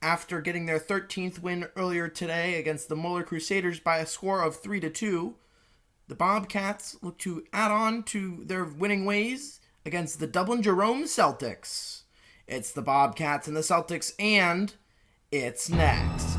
After getting their 13th win earlier today against the Moeller Crusaders by a score of 3-2, the Bobcats look to add on to their winning ways against the Dublin Jerome Celtics. It's the Bobcats and the Celtics, and it's next.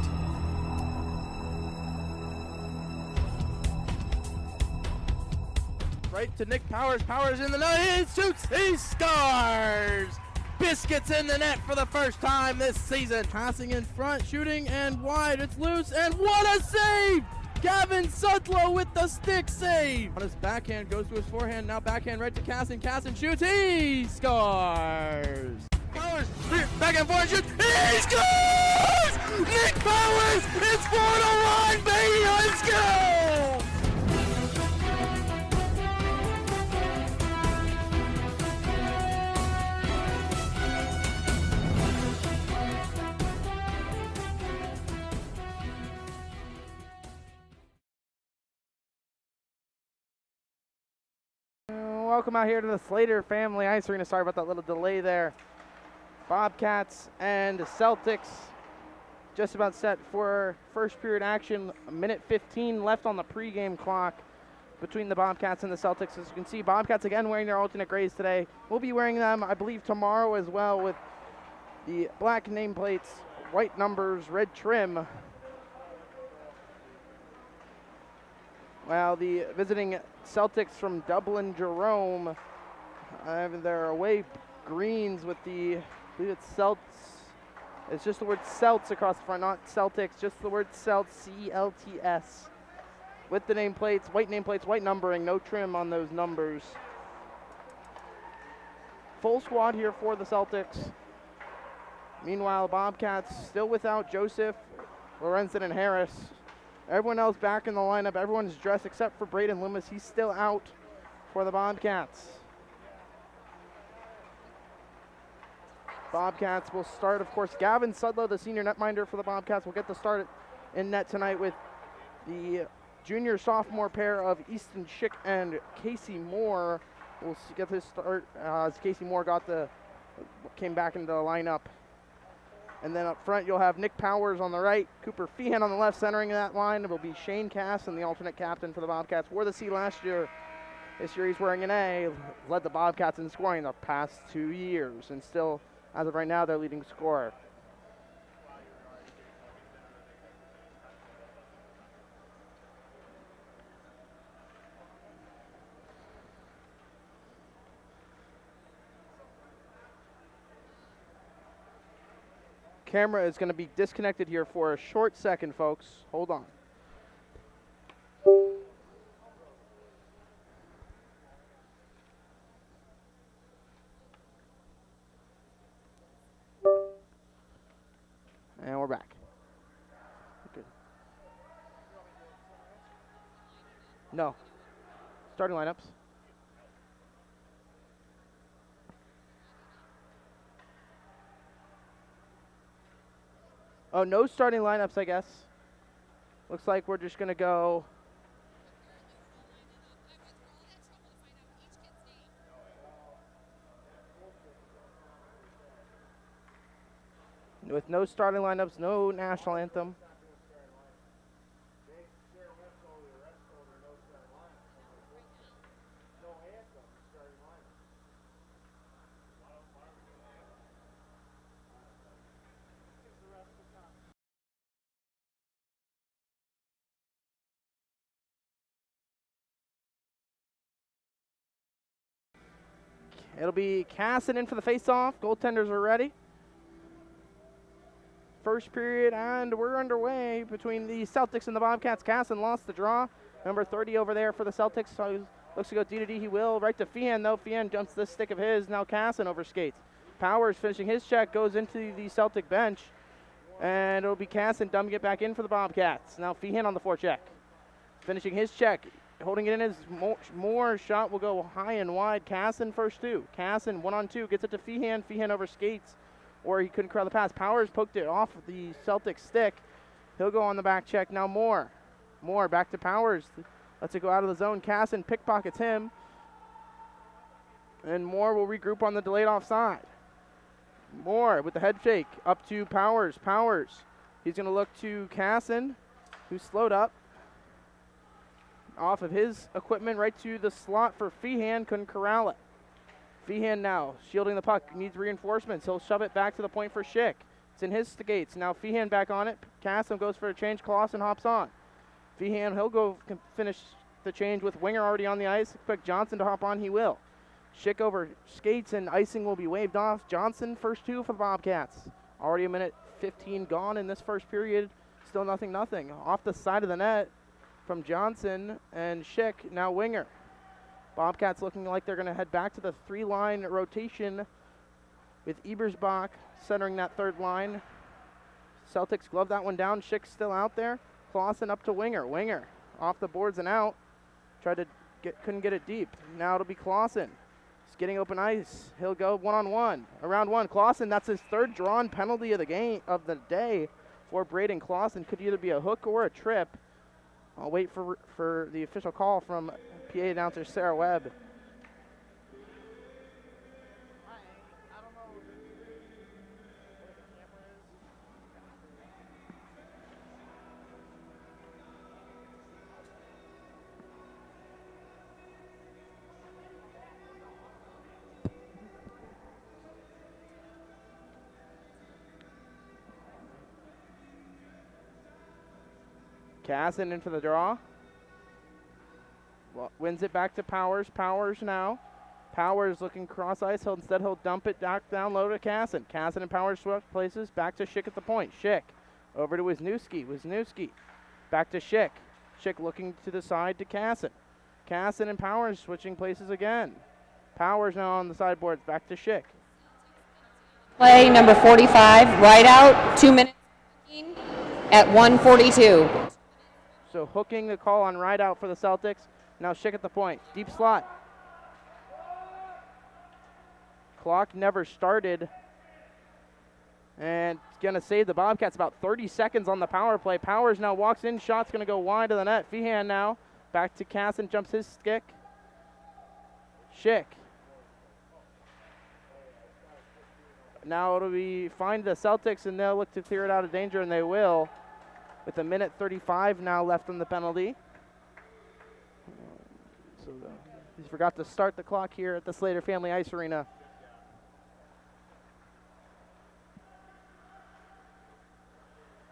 Right to Nick Powers. Powers in the net. He shoots. He scores. Biscuits in the net for the first time this season. Passing in front, shooting, and wide. It's loose, and what a save! Gavin Sudlow with the stick save. On his backhand, goes to his forehand. Now backhand right to Casson. Casson shoots. He scores. Powers, back and forth, shoots. He scores! Nick Powers! It's 4-1, baby! Let's go! Welcome out here to the Slater Family Ice Arena. Sorry about that little delay there. Bobcats and Celtics just about set for first period action. A minute 15 left on the pregame clock between the Bobcats and the Celtics. As you can see, Bobcats again wearing their alternate grays today. We'll be wearing them, I believe, tomorrow as well, with the black nameplates, white numbers, red trim. Well, the visiting Celtics from Dublin Jerome have their away greens with the, I believe it's Celts. It's just the word Celts across the front, not Celtics, just the word Celts, C-E-L-T-S. With the nameplates, white numbering, no trim on those numbers. Full squad here for the Celtics. Meanwhile, Bobcats still without Joseph, Lorenzen, and Harris. Everyone else back in the lineup. Everyone's dressed except for Braden Loomis. He's still out for the Bobcats. Bobcats will start, of course. Gavin Sudlow, the senior netminder for the Bobcats, will get the start in net tonight with the junior-sophomore pair of Easton Schick and Casey Moore. Will get this start as Casey Moore came back into the lineup. And then up front, you'll have Nick Powers on the right, Cooper Feehan on the left, centering that line. It will be Shane Casson, the alternate captain for the Bobcats. Wore the C last year. This year he's wearing an A. Led the Bobcats in scoring the past 2 years. And still, as of right now, their leading scorer. Camera is going to be disconnected here for a short second, folks. Hold on. And we're back. Good. No. Starting lineups. Oh, no starting lineups, I guess. Looks like we're just going to go. With no starting lineups, no national anthem. It'll be Casson in for the face-off. Goaltenders are ready. First period, and we're underway between the Celtics and the Bobcats. Casson lost the draw. Number 30 over there for the Celtics. So he looks to go D-to-D. He will. Right to Feehan, though. Feehan jumps this stick of his. Now Casson overskates. Powers finishing his check. Goes into the Celtic bench. And it'll be Casson dumping it back in for the Bobcats. Now Feehan on the forecheck. Finishing his check. Holding it in his Moore shot will go high and wide. Casson first two. Casson 1-on-2 gets it to Feehan. Feehan overskates, or he couldn't corral the pass. Powers poked it off the Celtic stick. He'll go on the back check. Now Moore back to Powers. Lets it go out of the zone. Casson pickpockets him. And Moore will regroup on the delayed offside. Moore with the head fake up to Powers. Powers. He's going to look to Casson, who's slowed up. Off of his equipment right to the slot for Feehan. Couldn't corral it. Feehan now shielding the puck. Needs reinforcements. He'll shove it back to the point for Schick. It's in his skates. Now Feehan back on it. Casson goes for a change. Clausen hops on. Feehan, he'll go finish the change with Winger already on the ice. Expect Johnson to hop on. He will. Schick over skates and icing will be waved off. Johnson first two for the Bobcats. Already a minute 15 gone in this first period. Still nothing. Off the side of the net from Johnson and Schick. Now Winger. Bobcats looking like they're going to head back to the three-line rotation with Ebersbach centering that third line. Celtics glove that one down. Schick's still out there. Clausen up to Winger. Winger off the boards and out. Tried to couldn't get it deep. Now it'll be Clausen. He's getting open ice. He'll go one-on-one. Around one. Clausen, that's his third drawn penalty of the day for Braden Clausen. Could either be a hook or a trip. I'll wait for the official call from PA announcer Sarah Webb. Casson into the draw. Well, wins it back to Powers. Powers now. Powers looking cross ice. He'll dump it back down low to Casson. Casson and Powers swap places. Back to Schick at the point. Schick over to Wisniewski. Wisniewski back to Schick. Schick looking to the side to Casson. Casson and Powers switching places again. Powers now on the sideboards. Back to Schick. Play number 45, right out, 2 minutes at 1:42. So hooking the call on right out for the Celtics. Now Schick at the point. Deep slot. Clock never started. And it's going to save the Bobcats about 30 seconds on the power play. Powers now walks in. Shot's going to go wide of the net. Feehan now. Back to Casson. Jumps his stick. Schick. Now it'll be find the Celtics, and they'll look to clear it out of danger, and they will. With a minute 35 now left on the penalty. So he forgot to start the clock here at the Slater Family Ice Arena.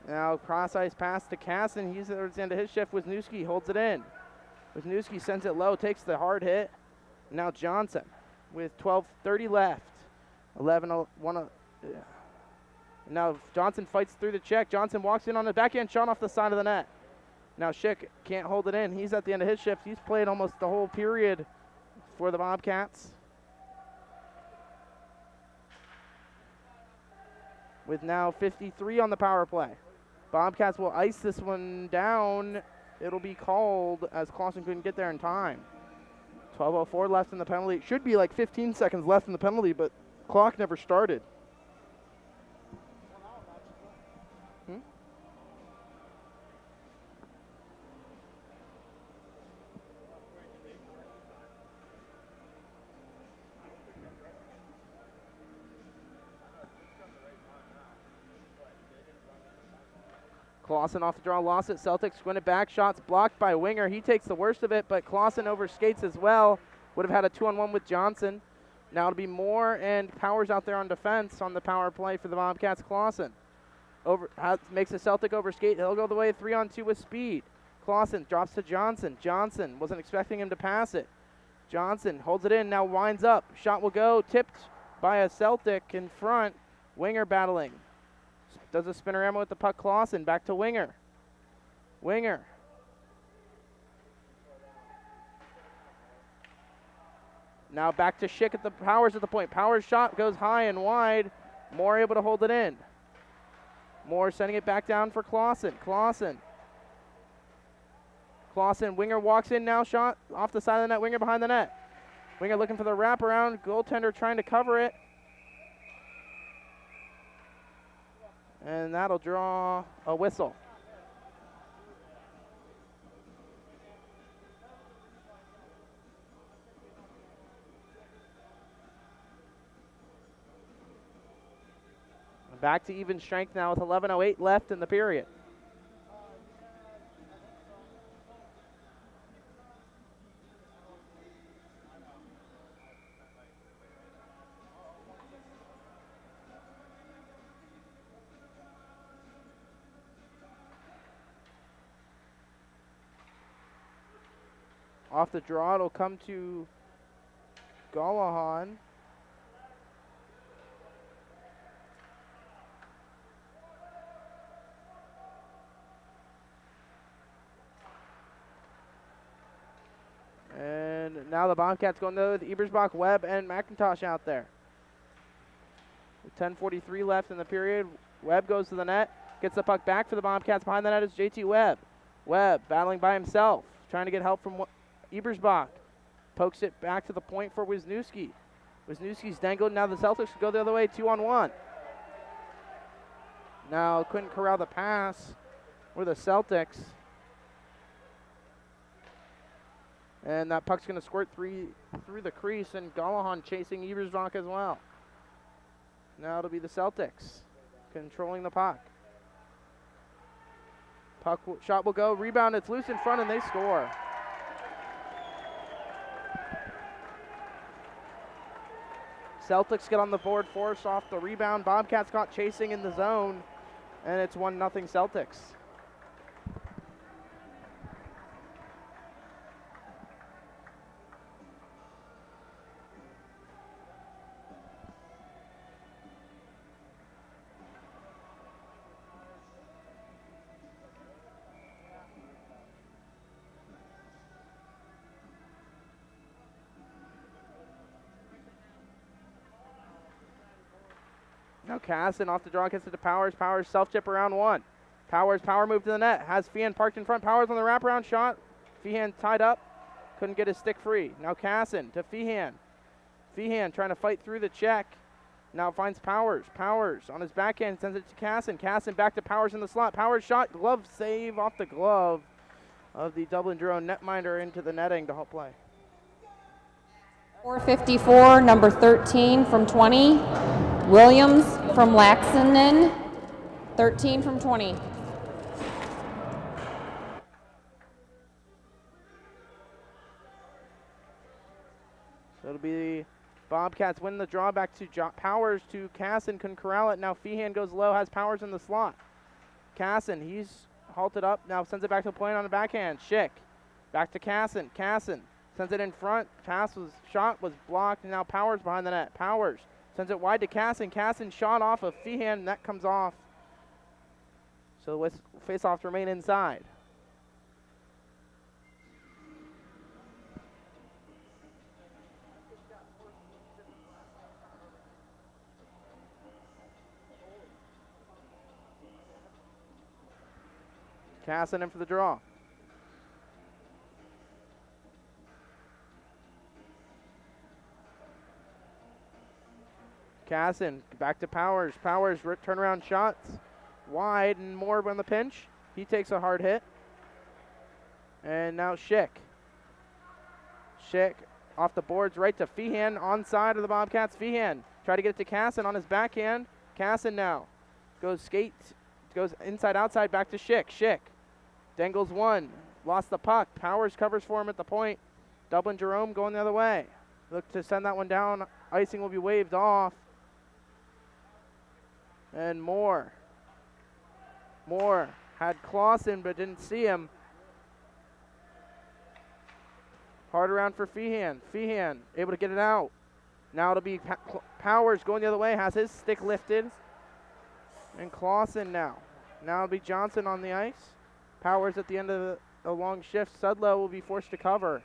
Now cross ice pass to Casson. He's at the end of his shift. Wisniewski holds it in. Wisniewski sends it low, takes the hard hit. Now Johnson with 12:30 left. 11-1. Now Johnson fights through the check. Johnson walks in on the backhand shot off the side of the net. Now Schick can't hold it in. He's at the end of his shift. He's played almost the whole period for the Bobcats. With now 53 on the power play. Bobcats will ice this one down. It'll be called as Clausen couldn't get there in time. 12:04 left in the penalty. It should be like 15 seconds left in the penalty, but clock never started. Clausen off the draw, lost it. Celtics win it back. Shots blocked by Winger. He takes the worst of it, but Clausen overskates as well. Would have had a 2-on-1 with Johnson. Now it'll be Moore and Powers out there on defense on the power play for the Bobcats. Clausen makes a Celtic overskate. He'll go the way 3-on-2 with speed. Clausen drops to Johnson. Johnson wasn't expecting him to pass it. Johnson holds it in, now winds up. Shot will go, tipped by a Celtic in front. Winger battling. Does a spinner ammo with the puck. Clausen back to Winger. Winger. Now back to Schick at the Powers at the point. Powers shot goes high and wide. Moore able to hold it in. Moore sending it back down for Clausen. Clausen. Winger walks in now. Shot off the side of the net. Winger behind the net. Winger looking for the wraparound. Goaltender trying to cover it. And that'll draw a whistle. Back to even strength now with 11:08 left in the period. Off the draw, it'll come to Golahan. And now the Bobcats going to with Ebersbach, Webb, and McIntosh out there. With 10:43 left in the period, Webb goes to the net, gets the puck back for the Bobcats. Behind the net is JT Webb. Webb battling by himself, trying to get help from Ebersbach. Pokes it back to the point for Wisniewski. Wisniewski's dangled. Now the Celtics go the other way, 2-on-1. Now couldn't corral the pass for the Celtics. And that puck's going to squirt through the crease, and Golahan chasing Ebersbach as well. Now it'll be the Celtics controlling the puck. Shot will go, rebound, it's loose in front, and they score. Celtics get on the board, force off the rebound. Bobcats caught chasing in the zone, and it's 1-0 Celtics. Now Casson off the draw, gets it to Powers. Powers self-chip around one. Power move to the net. Has Feehan parked in front. Powers on the wraparound shot. Feehan tied up. Couldn't get his stick free. Now Casson to Feehan. Feehan trying to fight through the check. Now finds Powers. Powers on his backhand sends it to Casson. Casson back to Powers in the slot. Powers shot. Glove save off the glove of the Dublin Jerome netminder into the netting to help play. 454, number 13 from 20. Williams from Laxinen, 13 from 20. So it'll be Bobcats win the draw back to Powers to Casson. Couldn't corral it. Now Feehan goes low, has Powers in the slot. Casson, he's halted up. Now sends it back to the point on the backhand. Schick. Back to Casson. Casson sends it in front. Shot was blocked, and now Powers behind the net. Powers sends it wide to Casson. Casson shot off of Feehan, and that comes off. So the face-offs remain inside. Casson in for the draw. Casson back to Powers. Powers turnaround shots wide, and Moore on the pinch. He takes a hard hit. And now Schick. Schick off the boards right to Feehan on side of the Bobcats. Feehan try to get it to Casson on his backhand. Casson now goes inside outside back to Schick. Schick dangles one. Lost the puck. Powers covers for him at the point. Dublin Jerome going the other way. Look to send that one down. Icing will be waved off. And Moore had Clausen but didn't see him. Hard around for Feehan. Feehan able to get it out. Now it'll be Powers going the other way, has his stick lifted. And Clausen now. Now it'll be Johnson on the ice. Powers at the end of the long shift. Sudlow will be forced to cover.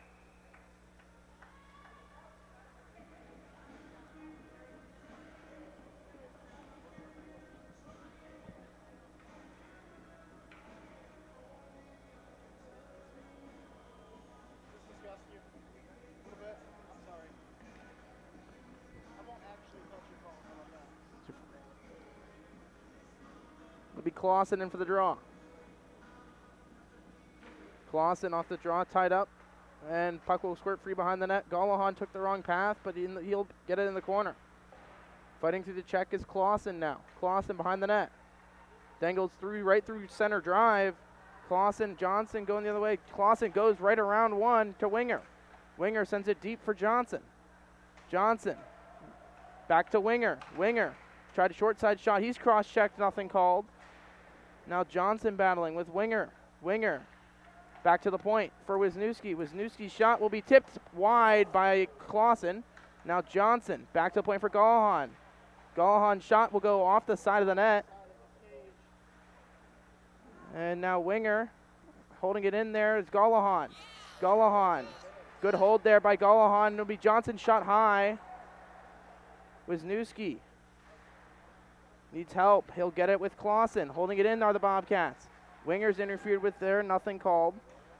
It'll be Clausen in for the draw. Clausen off the draw, tied up, and puck will squirt free behind the net. Golahan took the wrong path, but he'll get it in the corner. Fighting through the check is Clausen now. Clausen behind the net. Dangles right through center drive. Clausen, Johnson going the other way. Clausen goes right around one to Winger. Winger sends it deep for Johnson. Johnson back to Winger. Winger tried a short side shot. He's cross-checked, nothing called. Now Johnson battling with Winger. Winger back to the point for Wisniewski. Wisniewski's shot will be tipped wide by Clausen. Now Johnson back to the point for Gallahan. Gallahan's shot will go off the side of the net. And now Winger holding it in there is Gallahan. Gallahan. Good hold there by Gallahan. It'll be Johnson shot high. Wisniewski needs help. He'll get it with Clausen. Holding it in are the Bobcats. Winger's interfered with there. Nothing called.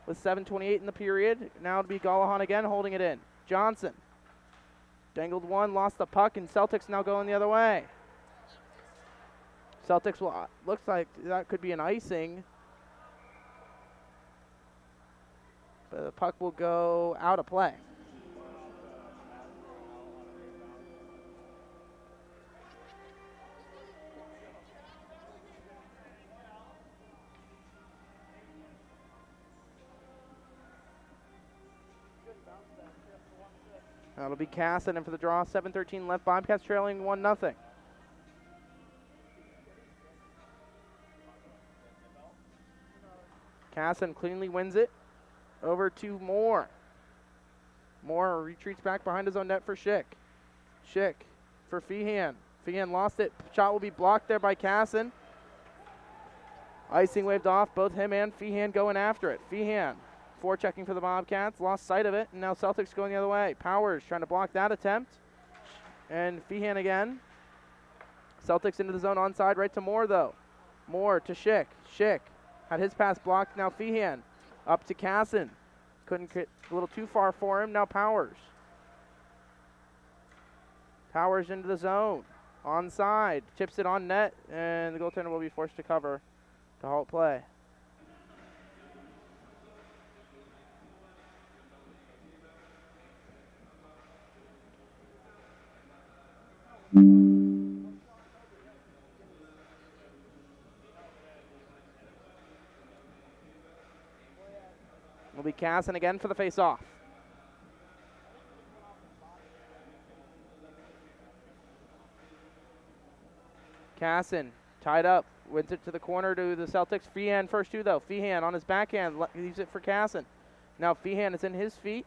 With 7:28 in the period. Now it'll be Gallahan again holding it in. Johnson. Dangled one. Lost the puck. And Celtics now going the other way. Celtics will, looks like that could be an icing. But the puck will go out of play. That'll be Casson, and for the draw, 7:13 left. Bobcats trailing 1-0. Casson cleanly wins it. Over to Moore. Moore retreats back behind his own net for Schick. Schick for Feehan. Feehan lost it. Shot will be blocked there by Casson. Icing waved off. Both him and Feehan going after it. Feehan forechecking for the Bobcats. Lost sight of it. And now Celtics going the other way. Powers trying to block that attempt. And Feehan again. Celtics into the zone onside. Right to Moore though. Moore to Schick. Schick had his pass blocked. Now Feehan up to Casson. Couldn't get a little too far for him. Now Powers. Powers into the zone. Onside. Chips it on net. And the goaltender will be forced to cover to halt play. Will be Casson again for the face-off. Casson tied up, wins it to the corner to the Celtics. Feehan first two though. Feehan on his backhand leaves it for Casson. Now Feehan is in his feet.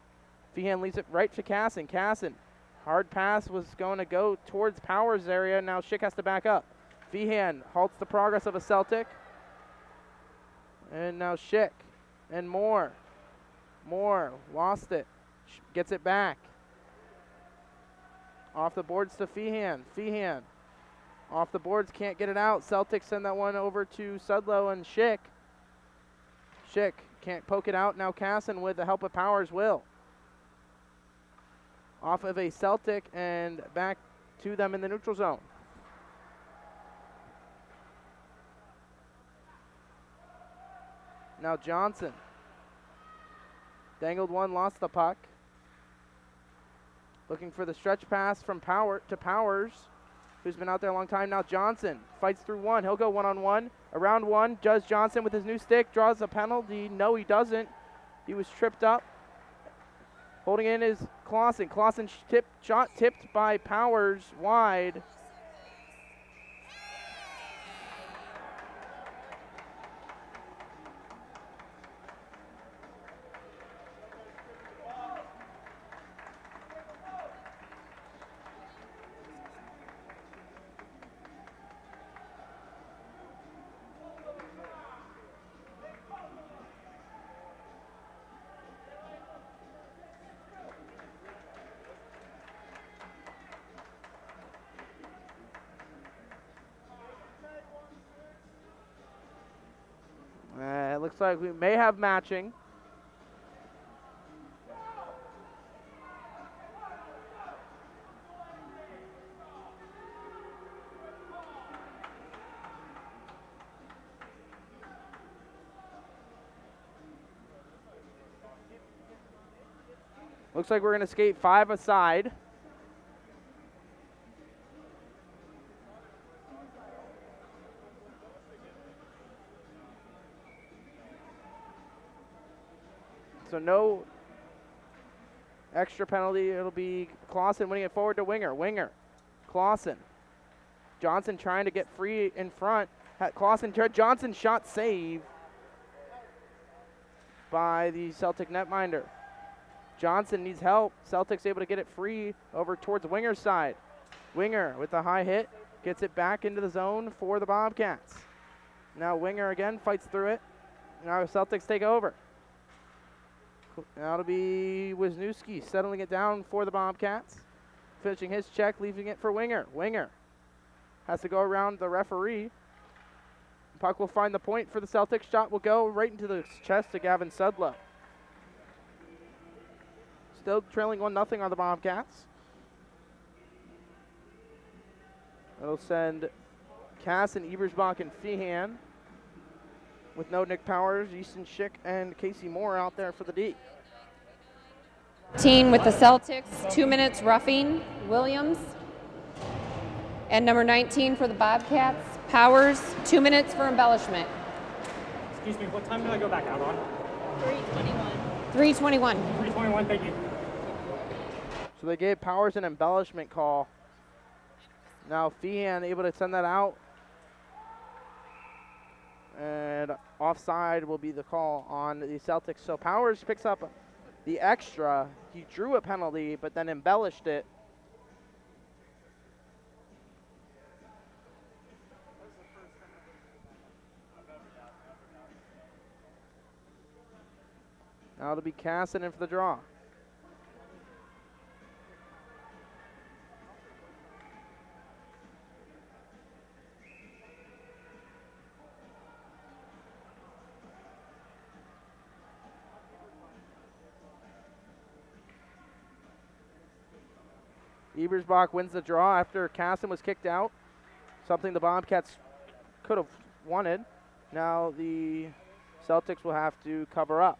Feehan leaves it right to Casson. Casson, hard pass was going to go towards Powers' area. Now Schick has to back up. Feehan halts the progress of a Celtic. And now Schick and Moore. Moore lost it. Gets it back. Off the boards to Feehan. Feehan off the boards, can't get it out. Celtics send that one over to Sudlow and Schick. Schick can't poke it out. Now Casson with the help of Powers will. Off of a Celtic and back to them in the neutral zone. Now Johnson. Dangled one, lost the puck. Looking for the stretch pass from Powers, who's been out there a long time. Now Johnson fights through one. He'll go one-on-one. Around one, does Johnson with his new stick, draws a penalty. No, he doesn't. He was tripped up. Holding in is Clausen. Clausen shot tipped by Powers wide. It looks like we may have matching. Looks like we're going to skate 5 aside. So no extra penalty. It'll be Clausen winning it forward to Winger. Winger, Clausen. Johnson trying to get free in front. Clausen, Johnson shot save by the Celtic netminder. Johnson needs help. Celtics able to get it free over towards Winger's side. Winger with a high hit, gets it back into the zone for the Bobcats. Now Winger again fights through it. Now Celtics take over. Now it'll be Wisniewski settling it down for the Bobcats. Finishing his check, leaving it for Winger. Winger has to go around the referee. Puck will find the point for the Celtics. Shot will go right into the chest of Gavin Sudlow. Still trailing 1-0 on the Bobcats. It'll send Cass and Ebersbach and Feehan with no Nick Powers, Easton Schick, and Casey Moore out there for the D. 18 with the Celtics, 2 minutes roughing, Williams. And number 19 for the Bobcats, Powers, 2 minutes for embellishment. Excuse me, what time did I go back out on? 3:21. 3:21, thank you. So they gave Powers an embellishment call. Now Feehan able to send that out. And offside will be the call on the Celtics. So Powers picks up the extra. He drew a penalty, but then embellished it. Now it'll be Casson in for the draw. Ebersbach wins the draw after Casson was kicked out, something the Bobcats could have wanted. Now the Celtics will have to cover up.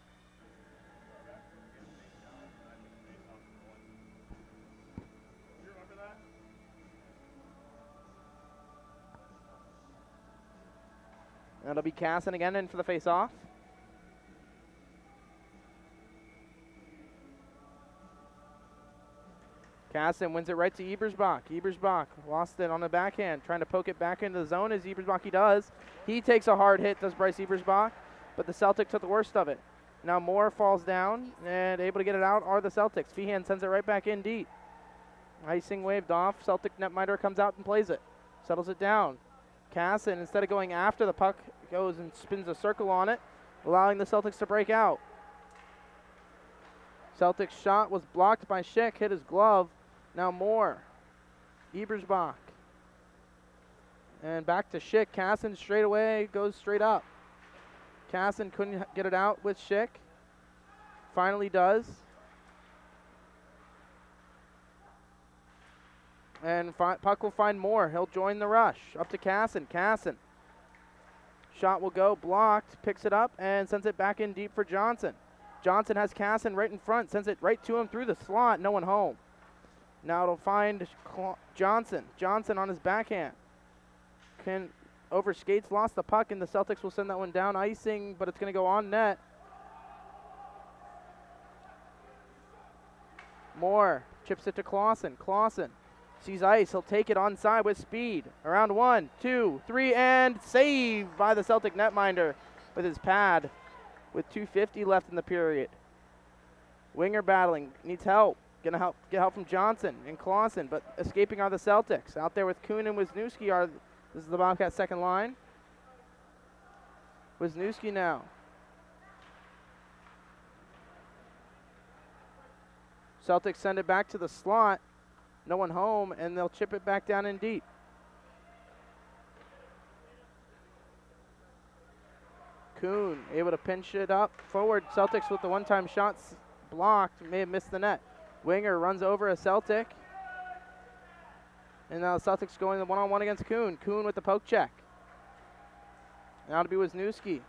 That'll be Casson again in for the face-off. Casson wins it right to Ebersbach. Ebersbach lost it on the backhand, trying to poke it back into the zone as Ebersbach he does. He takes a hard hit, does Bryce Ebersbach, but the Celtic took the worst of it. Now Moore falls down, and able to get it out are the Celtics. Feehan sends it right back in deep. Icing waved off. Celtic netminder comes out and plays it. Settles it down. Casson, instead of going after the puck, goes and spins a circle on it, allowing the Celtics to break out. Celtics shot was blocked by Schick, hit his glove. Now Moore, Ebersbach, and back to Schick. Casson straight away goes straight up. Casson couldn't get it out with Schick. Finally does. And puck will find Moore. He'll join the rush. Up to Casson. Casson. Shot will go. Blocked. Picks it up and sends it back in deep for Johnson. Johnson has Casson right in front. Sends it right to him through the slot. No one home. Now it'll find Johnson. Johnson on his backhand. Overskates, lost the puck, and the Celtics will send that one down. Icing, but it's going to go on net. Moore chips it to Clausen. Clausen sees ice. He'll take it onside with speed. Around 1, 2, 3, and saved by the Celtic netminder with his pad with 2:50 left in the period. Winger battling. Needs help. Gonna get help from Johnson and Clausen, but escaping are the Celtics. Out there with Kuhn and Wisniewski this is the Bobcats' second line. Wisniewski now. Celtics send it back to the slot. No one home, and they'll chip it back down in deep. Kuhn able to pinch it up forward. Celtics with the one-time shots blocked. May have missed the net. Winger runs over a Celtic. And now the Celtics going the one-on-one against Kuhn. Kuhn with the poke check. Now to be Wisniewski.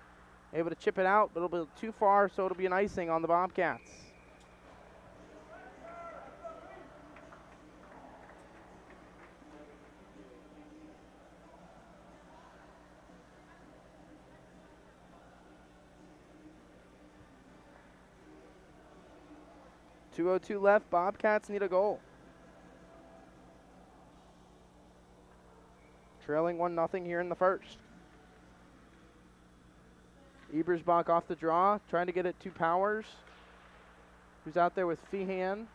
Able to chip it out, but it'll be too far, so it'll be an icing on the Bobcats. 2:02 left. Bobcats need a goal. Trailing 1-0 here in the first. Ebersbach off the draw, trying to get it to Powers, who's out there with Feehan.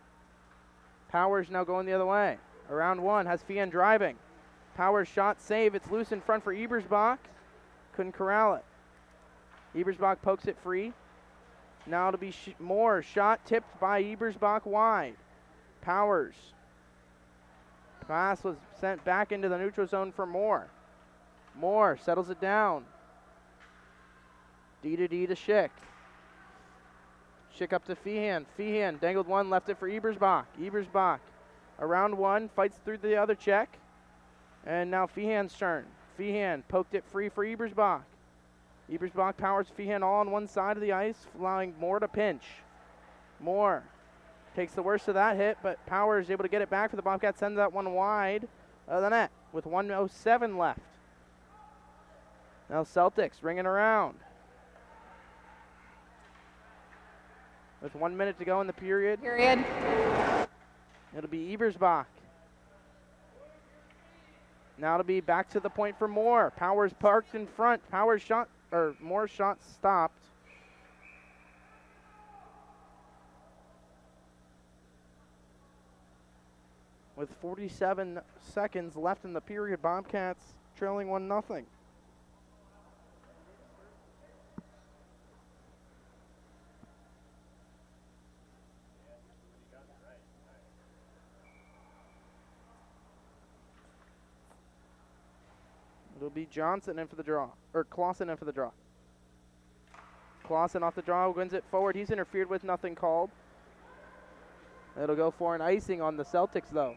Powers now going the other way. Around one, has Feehan driving. Powers shot, save. It's loose in front for Ebersbach. Couldn't corral it. Ebersbach pokes it free. Now it'll be Moore. Shot tipped by Ebersbach wide. Powers. Pass was sent back into the neutral zone for Moore. Moore settles it down. D to Schick. Schick up to Feehan. Feehan dangled one, left it for Ebersbach. Ebersbach around one, fights through the other check. And now Feehan's turn. Feehan poked it free for Ebersbach. Ebersbach powers Feehan all on one side of the ice, allowing Moore to pinch. Moore takes the worst of that hit, but Powers is able to get it back for the Bobcats, sends that one wide of the net with 1:07 left. Now Celtics ringing around. With 1 minute to go in the period. It'll be Ebersbach. Now it'll be back to the point for Moore. Powers parked in front. Powers shot, or Moore's shot stopped. With 47 seconds left in the period, Bobcats trailing 1-0. It'll be Johnson in for the draw, or Clausen in for the draw. Clausen off the draw, wins it forward. He's interfered with, nothing called. It'll go for an icing on the Celtics, though.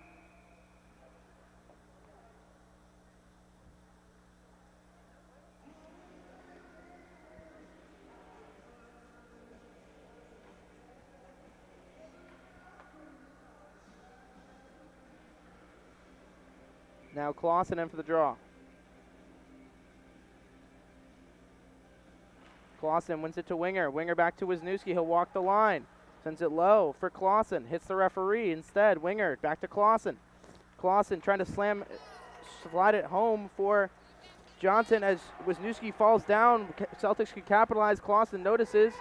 Now Clausen in for the draw. Clausen wins it to Winger. Winger back to Wisniewski. He'll walk the line. Sends it low for Clausen. Hits the referee. Instead, Winger back to Clausen. Clausen trying to slide it home for Johnson as Wisniewski falls down. Celtics can capitalize. Clausen notices.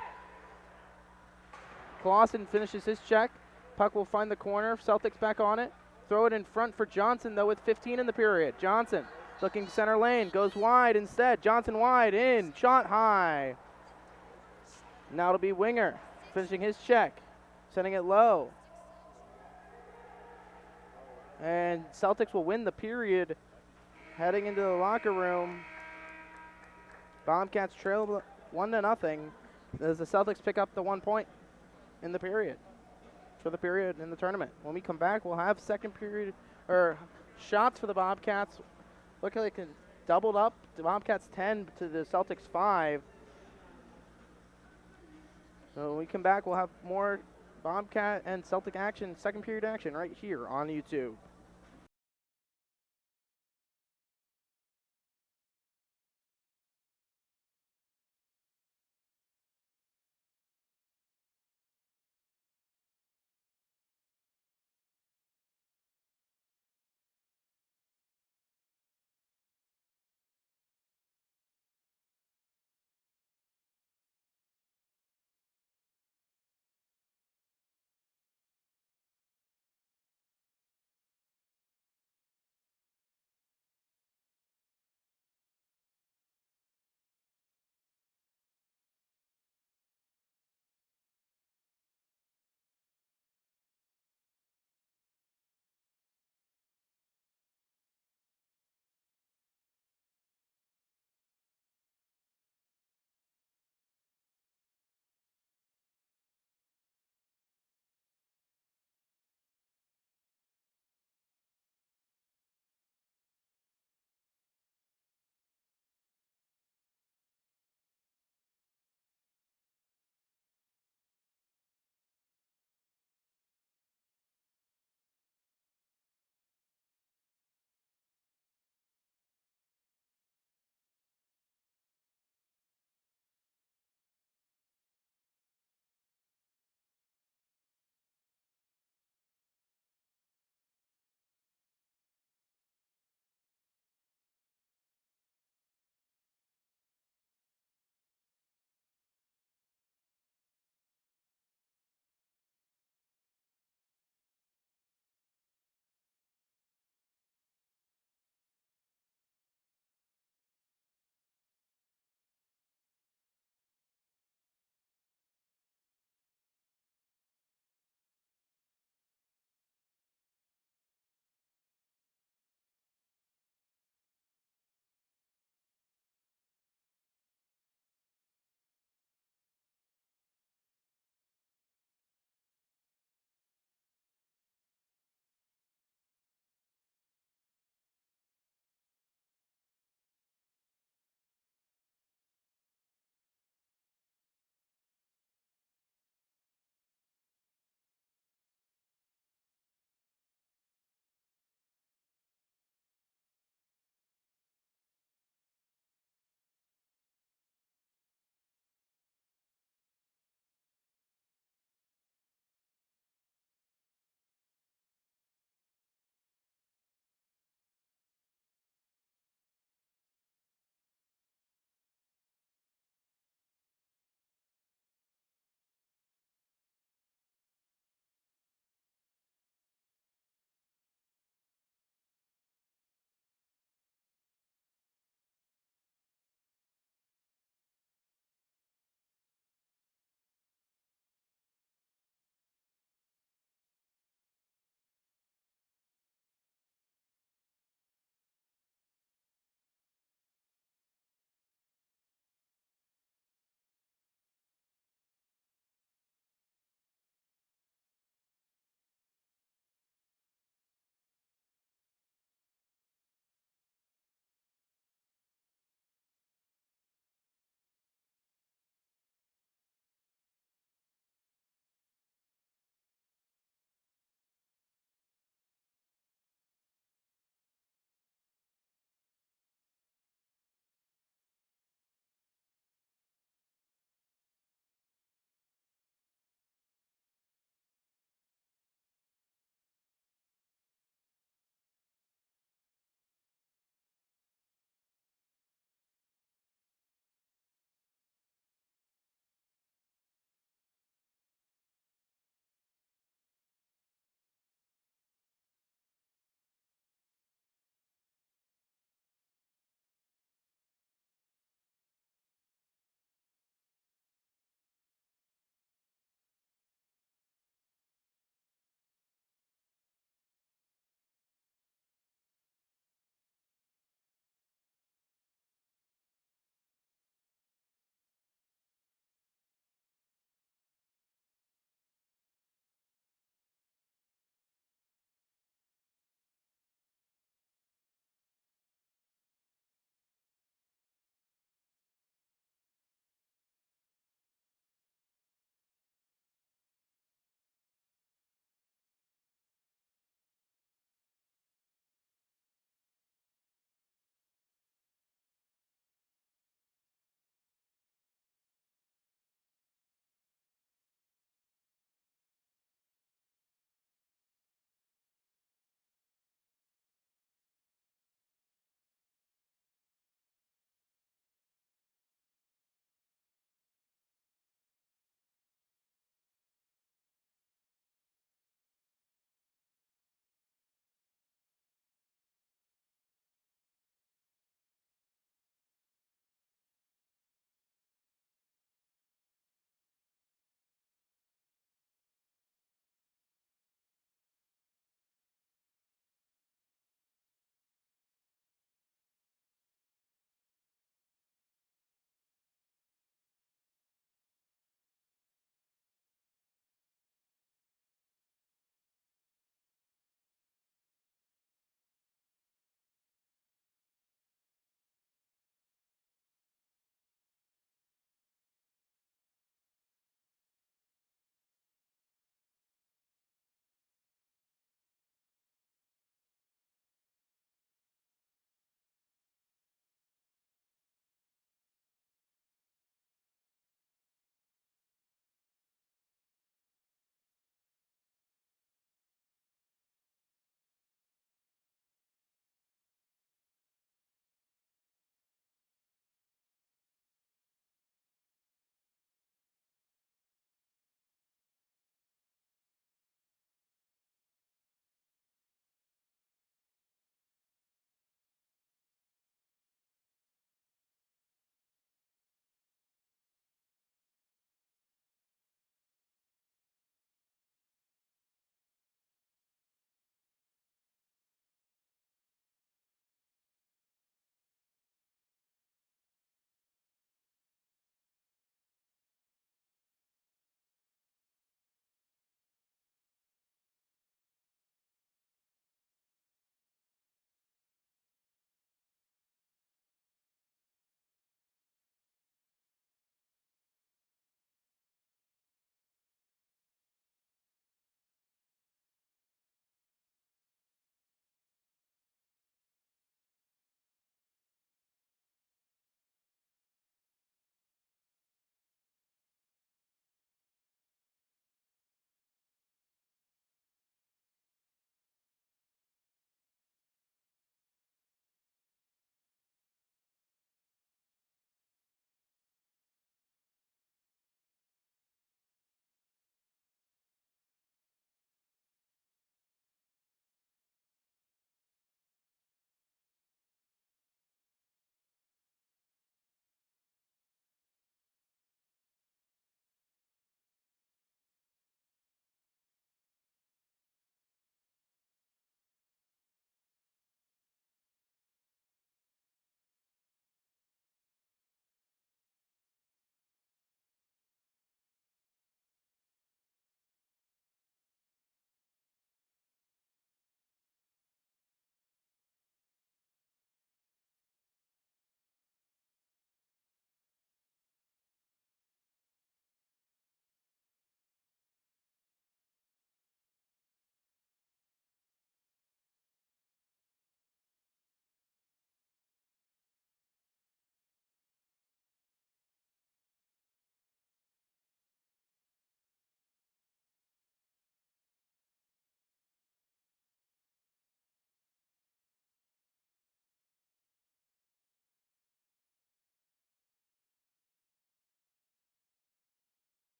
Clausen finishes his check. Puck will find the corner. Celtics back on it. Throw it in front for Johnson, though, with 15 in the period. Johnson looking center lane. Goes wide instead. Johnson wide in. Shot high. Now it'll be Winger finishing his check. Sending it low. And Celtics will win the period. Heading into the locker room. Bobcats trail 1-0 as the Celtics pick up the 1 point in the period. For the period in the tournament. When we come back, we'll have second period, or shots for the Bobcats. Look like they can doubled up. The Bobcats 10 to the Celtics 5. So when we come back, we'll have more Bobcat and Celtic action, second period action right here on YouTube.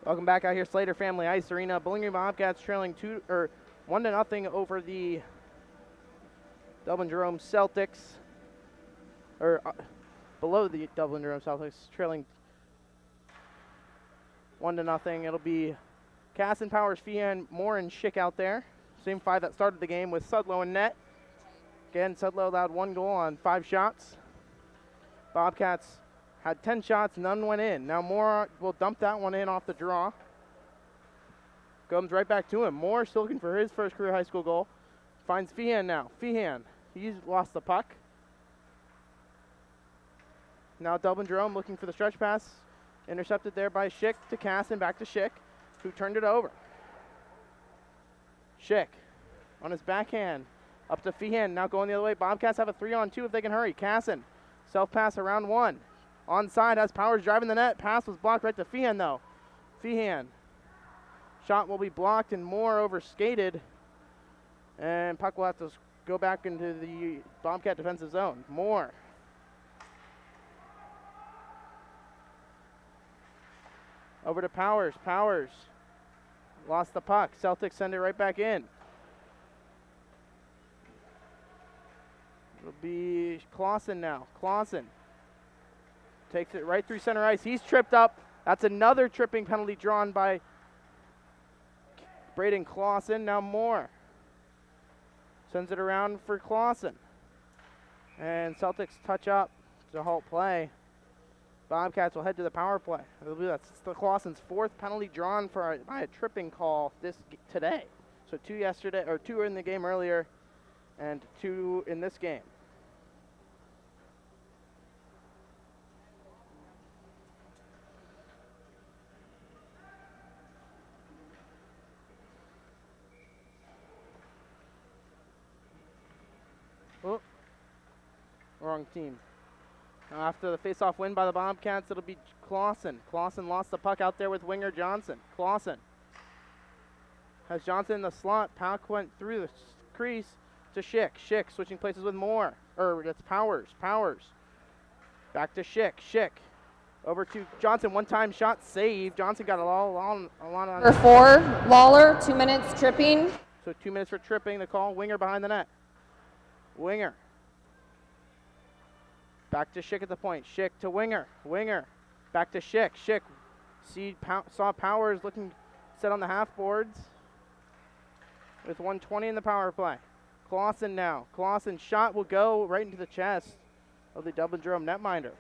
Welcome back out here, Slater Family Ice Arena. Bowling Green Bobcats trailing 1-0 over the Dublin Jerome Celtics, below the Dublin Jerome Celtics, trailing 1-0. It'll be Casson, Powers, Feehan, Moore, and Schick out there. Same 5 that started the game with Sudlow in net. Again, Sudlow allowed 1 goal on 5 shots. Bobcats had 10 shots, none went in. Now Moore will dump that one in off the draw. Comes right back to him. Moore still looking for his first career high school goal. Finds Feehan now. Feehan, he's lost the puck. Now Dublin Jerome looking for the stretch pass. Intercepted there by Schick to Casson, back to Schick, who turned it over. Schick on his backhand, up to Feehan, now going the other way. Bobcats have a 3-on-2 if they can hurry. Casson, self-pass around 1. Onside has Powers driving the net. Pass was blocked right to Feehan though. Feehan. Shot will be blocked and Moore over-skated. And puck will have to go back into the Bobcat defensive zone. Moore. Over to Powers. Powers lost the puck. Celtics send it right back in. It'll be Clausen now. Clausen takes it right through center ice. He's tripped up. That's another tripping penalty drawn by Braden Clausen. Now Moore sends it around for Clausen. And Celtics touch up to halt play. Bobcats will head to the power play. That's Clausen's 4th penalty drawn by a tripping call today. So 2 yesterday, or 2 in the game earlier, and 2 in this game. Oh, wrong team. After the face-off win by the Bobcats, it'll be Clausen. Clausen lost the puck out there with winger Johnson. Clausen has Johnson in the slot. Puck went through the crease to Schick. Schick switching places with Moore. That's Powers. Powers. Back to Schick. Schick. Over to Johnson. One-time shot save. Johnson got a lot on Number 4, Lawler, 2 minutes tripping. So 2 minutes for tripping. The call. Winger behind the net. Winger. Back to Schick at the point. Schick to Winger. Winger. Back to Schick. Schick saw Powers looking set on the half boards with 1:20 in the power play. Clausen now. Clausen's shot will go right into the chest of the Dublin Jerome netminder.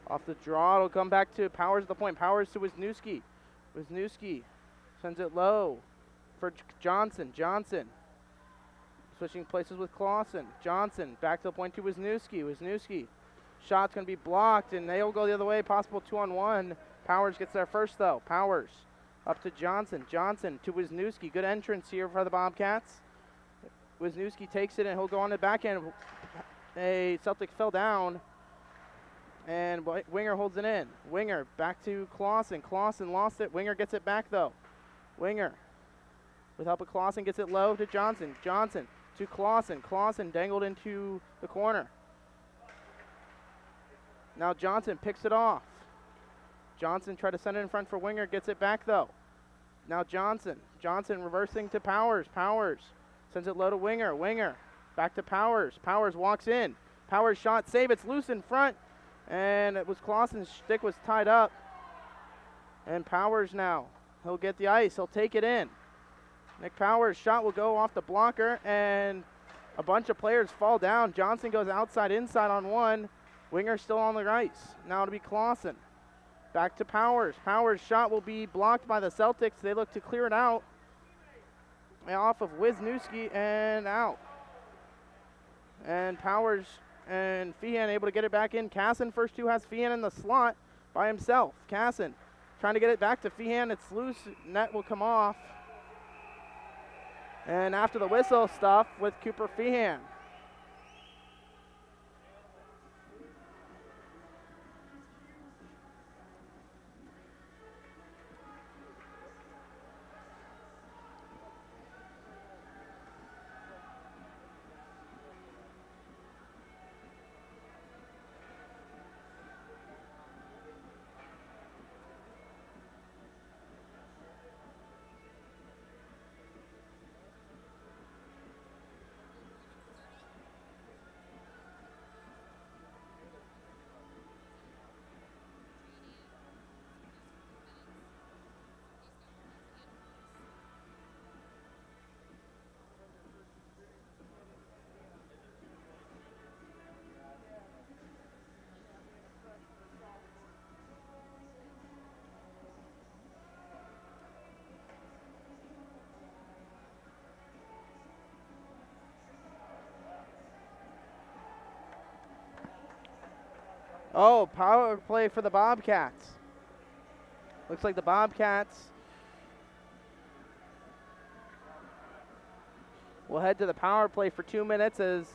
Off the draw, it'll come back to Powers at the point. Powers to Wisniewski. Wisniewski sends it low for Johnson. Johnson switching places with Clausen. Johnson back to the point to Wisniewski. Wisniewski. Shot's going to be blocked, and they'll go the other way. Possible 2-on-1. Powers gets there first, though. Powers up to Johnson. Johnson to Wisniewski. Good entrance here for the Bobcats. Wisniewski takes it, and he'll go on the backhand. A Celtic fell down. And Winger holds it in. Winger back to Clausen. Clausen lost it. Winger gets it back though. Winger with help of Clausen gets it low to Johnson. Johnson to Clausen. Clausen dangled into the corner. Now Johnson picks it off. Johnson tried to send it in front for Winger. Gets it back though. Now Johnson. Johnson reversing to Powers. Powers sends it low to Winger. Winger back to Powers. Powers walks in. Powers shot save. It's loose in front. And it was Clausen's stick was tied up. And Powers now. He'll get the ice. He'll take it in. Nick Powers' shot will go off the blocker. And a bunch of players fall down. Johnson goes outside, inside on 1. Winger still on the ice. Now it'll be Clausen. Back to Powers. Powers' shot will be blocked by the Celtics. They look to clear it out. And off of Wisniewski and out. And Powers and Feehan able to get it back in. Casson first 2 has Feehan in the slot by himself. Casson trying to get it back to Feehan. It's loose. Net will come off. And after the whistle stuff with Cooper Feehan. Oh, power play for the Bobcats. Looks like the Bobcats will head to the power play for 2 minutes as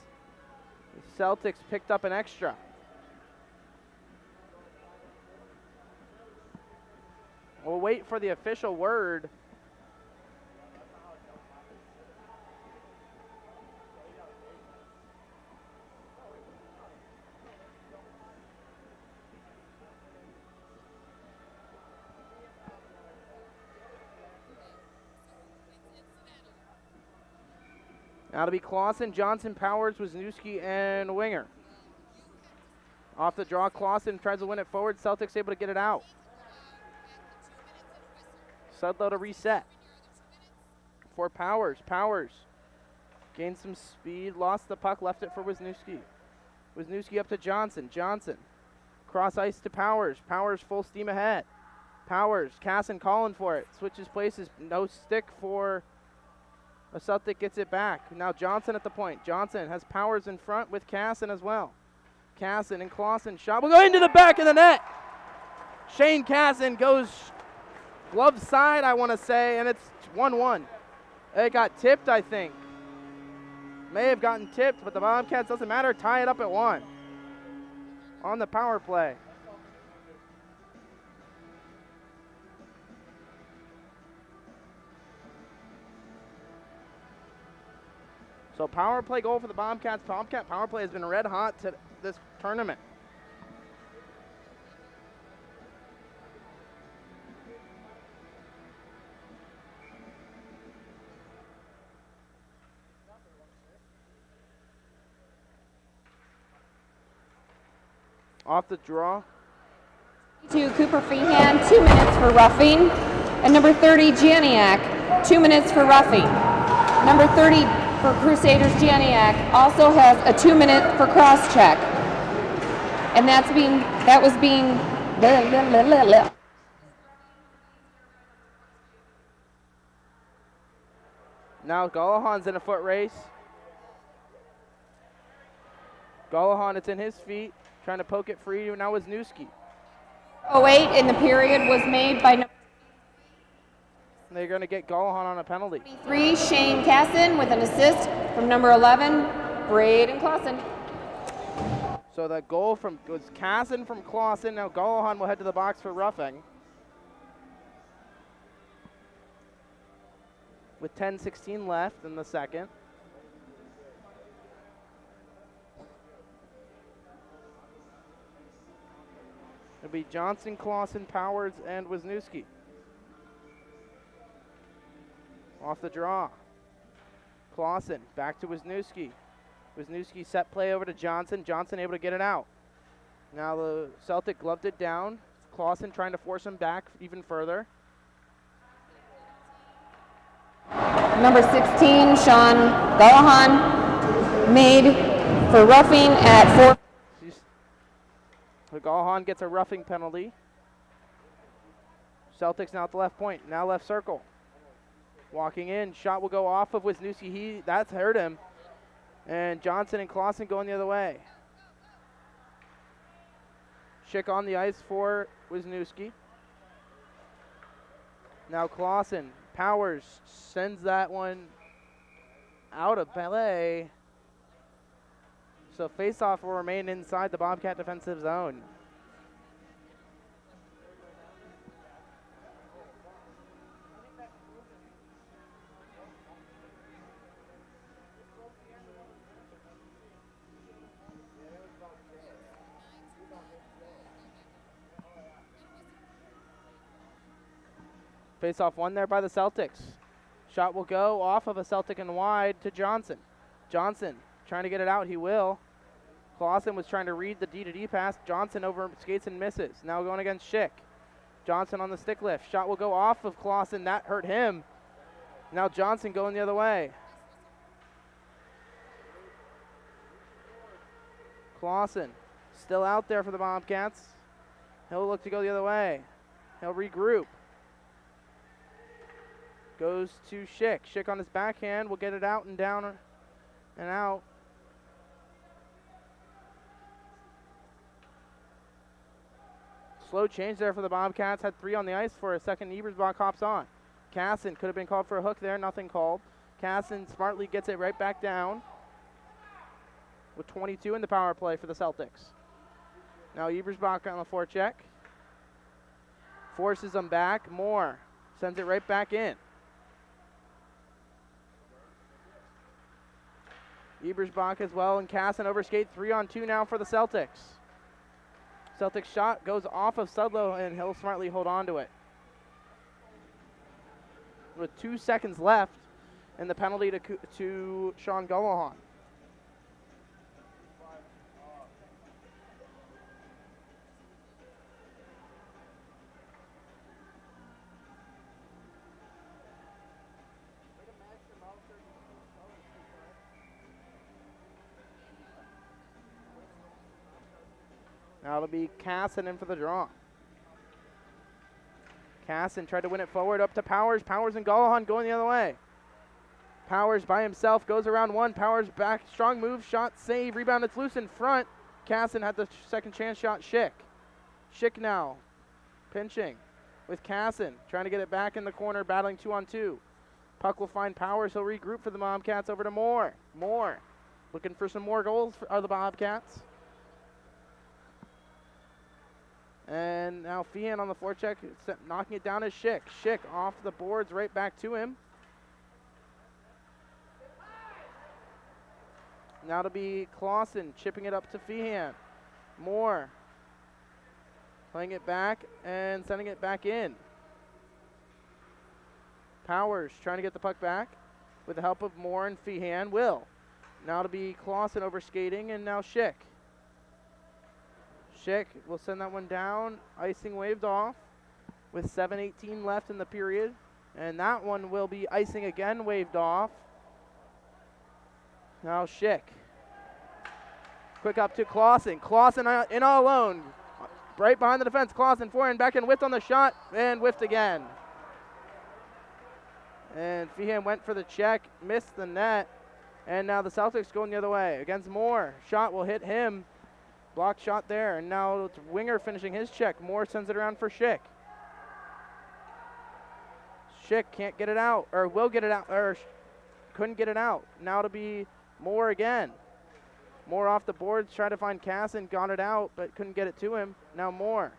the Celtics picked up an extra. We'll wait for the official word. Now to be Clausen, Johnson, Powers, Wisniewski, and Winger. Off the draw, Clausen tries to win it forward. Celtics able to get it out. Sudlow to reset. For Powers. Powers gained some speed, lost the puck, left it for Wisniewski. Wisniewski up to Johnson. Johnson cross ice to Powers. Powers full steam ahead. Powers, Casson calling for it. Switches places, no stick for a Celtic, gets it back. Now Johnson at the point. Johnson has Powers in front with Casson as well. Casson and Clausen. Shot will go into the back of the net. Shane Casson goes glove side, I want to say, and it's 1-1. It got tipped, I think. May have gotten tipped, but the Bobcats, doesn't matter, tie it up at 1 on the power play. So power play goal for the Bobcats. Bobcat power play has been red hot to this tournament. Off the draw. To Cooper Feehan, 2 minutes for roughing. And number 30, Gianiak, 2 minutes for roughing. Number 30 for Crusaders, Gianiak, also has a 2 minute for cross check. And that was being Now Golahan's in a foot race. Golahan, it's in his feet, trying to poke it free. Now Wisniewski. 08 in the period was made by number They're going to get Golahan on a penalty. 23, Shane Casson, with an assist from number 11, Braden Clausen. So that goal was Casson from Clausen. Now Golahan will head to the box for roughing. With 10:16 left in the second. It'll be Johnson, Clausen, Powers, and Wisniewski. Off the draw. Clausen back to Wisniewski. Wisniewski set play over to Johnson. Johnson able to get it out. Now the Celtic gloved it down. Clausen trying to force him back even further. Number 16, Sean Golahan, made for roughing at 4. So Golahan gets a roughing penalty. Celtics now at the left point. Now left circle. Walking in. Shot will go off of Wisniewski. That's hurt him. And Johnson and Clausen going the other way. Schick on the ice for Wisniewski. Now Clausen. Powers sends that one out of play. So faceoff will remain inside the Bobcat defensive zone. Face-off won there by the Celtics. Shot will go off of a Celtic and wide to Johnson. Johnson trying to get it out. He will. Clausen was trying to read the D-to-D pass. Johnson over skates and misses. Now going against Schick. Johnson on the stick lift. Shot will go off of Clausen. That hurt him. Now Johnson going the other way. Clausen still out there for the Bobcats. He'll look to go the other way. He'll regroup. Goes to Schick. Schick on his backhand will get it out and down and out. slow change there for the Bobcats. Had 3 on the ice for a second. Ebersbach hops on. Casson could have been called for a hook there. Nothing called. Casson smartly gets it right back down with 22 in the power play for the Celtics. Now Ebersbach on the forecheck. Forces them back. Moore sends it right back in. Ebersbach as well, and Casson overskate. 3-on-2 now for the Celtics. Celtics shot goes off of Sudlow, and he'll smartly hold on to it. With 2 seconds left, and the penalty to Sean Gullahan. Now it'll be Casson in for the draw. Casson tried to win it forward up to Powers. Powers and Gullahan going the other way. Powers by himself goes around one. Powers back. Strong move. Shot. Save. Rebound. It's loose in front. Casson had the second chance shot. Schick. Schick now. Pinching with Casson. Trying to get it back in the corner. Battling 2-on-2. Puck will find Powers. He'll regroup for the Bobcats over to Moore. Moore looking for some more goals for the Bobcats. And now Feehan on the forecheck, knocking it down is Schick. Schick off the boards, right back to him. Now to be Clausen, chipping it up to Feehan. Moore playing it back and sending it back in. Powers trying to get the puck back with the help of Moore and Feehan. Will. Now to be Clausen over skating, and now Schick. Schick will send that one down. Icing waved off with 7:18 left in the period. And that one will be icing again, waved off. Now Schick. Quick up to Clausen. Clausen in all alone. Right behind the defense. Clausen forehand, back and whiffed on the shot. And whiffed again. And Feehan went for the check. Missed the net. And now the Celtics going the other way against Moore. Shot will hit him. Blocked shot there, and now it's Winger finishing his check. Moore sends it around for Schick. Schick can't get it out, or will get it out, or couldn't get it out. Now to be Moore again. Moore off the boards, trying to find Casson, got it out, but couldn't get it to him. Now Moore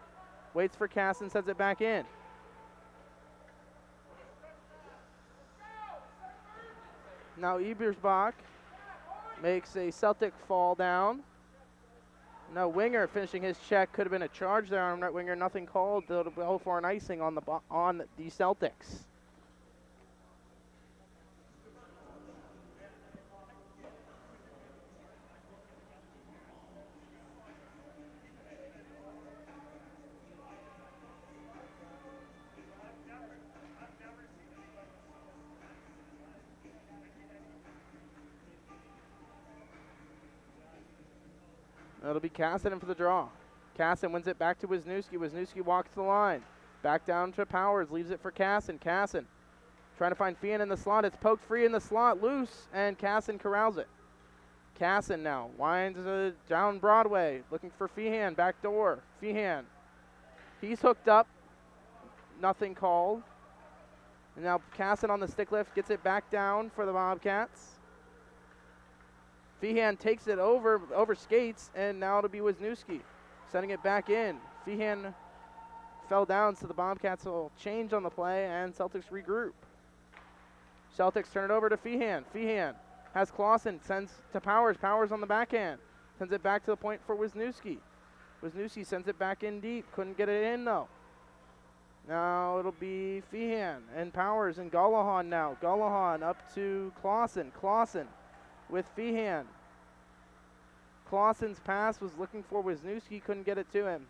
waits for Casson, sends it back in. Now Ebersbach makes a Celtic fall down. No, Winger finishing his check. Could have been a charge there on that Winger. Nothing called. They'll go for an icing on the Celtics. It'll be Casson in for the draw. Casson wins it back to Wisniewski. Wisniewski walks the line. Back down to Powers. Leaves it for Casson. Casson trying to find Feehan in the slot. It's poked free in the slot. Loose. And Casson corrals it. Casson now winds down Broadway. Looking for Feehan. Back door. Feehan. He's hooked up. Nothing called. And now Casson on the stick lift. Gets it back down for the Bobcats. Feehan takes it over skates, and now it'll be Wisniewski sending it back in. Feehan fell down, so the Bobcats will change on the play, and Celtics regroup. Celtics turn it over to Feehan. Feehan has Clausen, sends to Powers. Powers on the backhand. Sends it back to the point for Wisniewski. Wisniewski sends it back in deep. Couldn't get it in, though. Now it'll be Feehan and Powers and Gullahan now. Gullahan up to Clausen. Clausen with Feehan. Clausen's pass was looking for Wisniewski, couldn't get it to him.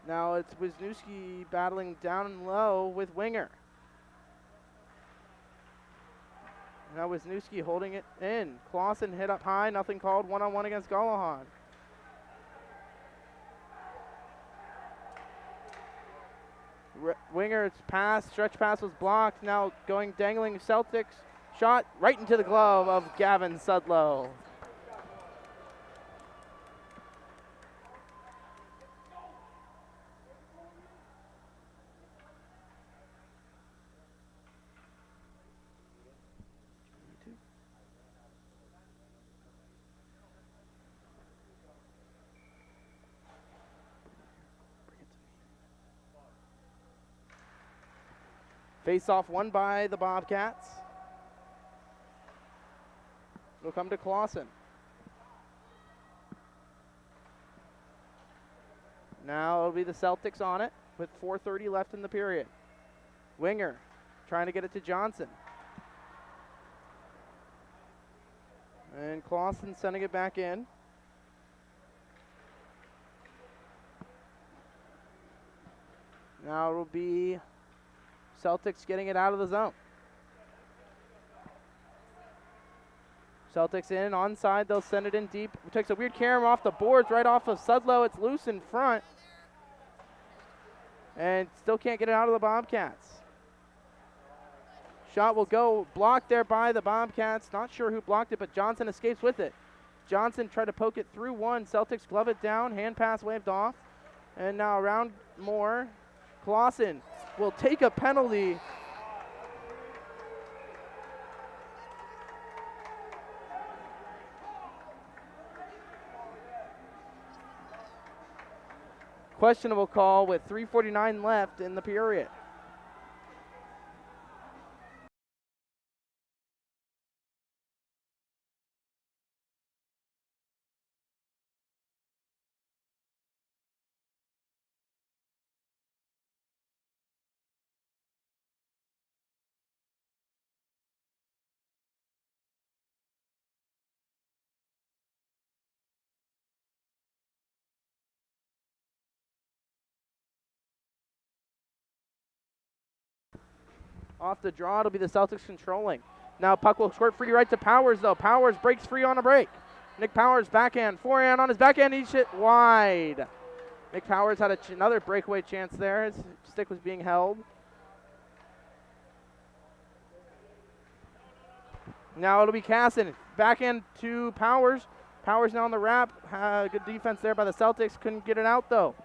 Now it's Wisniewski battling down low with Winger. Now Wisniewski holding it in. Clausen hit up high, nothing called, one-on-one against Gullahan. Winger's pass, stretch pass was blocked. Now going dangling Celtics. Shot right into the glove of Gavin Sudlow. Face-off won by the Bobcats. It'll come to Clausen. Now it'll be the Celtics on it with 4:30 left in the period. Winger trying to get it to Johnson. And Clausen sending it back in. Now it'll be Celtics getting it out of the zone. Celtics in, onside, they'll send it in deep. It takes a weird camera off the boards, right off of Sudlow. It's loose in front. And still can't get it out of the Bobcats. Shot will go, blocked there by the Bobcats. Not sure who blocked it, but Johnson escapes with it. Johnson tried to poke it through one. Celtics glove it down, hand pass waved off. And now around more. Clausen will take a penalty. Questionable call with 3:49 left in the period. Off the draw, it'll be the Celtics controlling. Now puck will squirt free right to Powers, though. Powers breaks free on a break. Nick Powers backhand, forehand on his backhand, he hit wide. Nick Powers had another breakaway chance there. His stick was being held. Now it'll be Casson. Backhand to Powers. Powers now on the wrap. Good defense there by the Celtics. Couldn't get it out, though.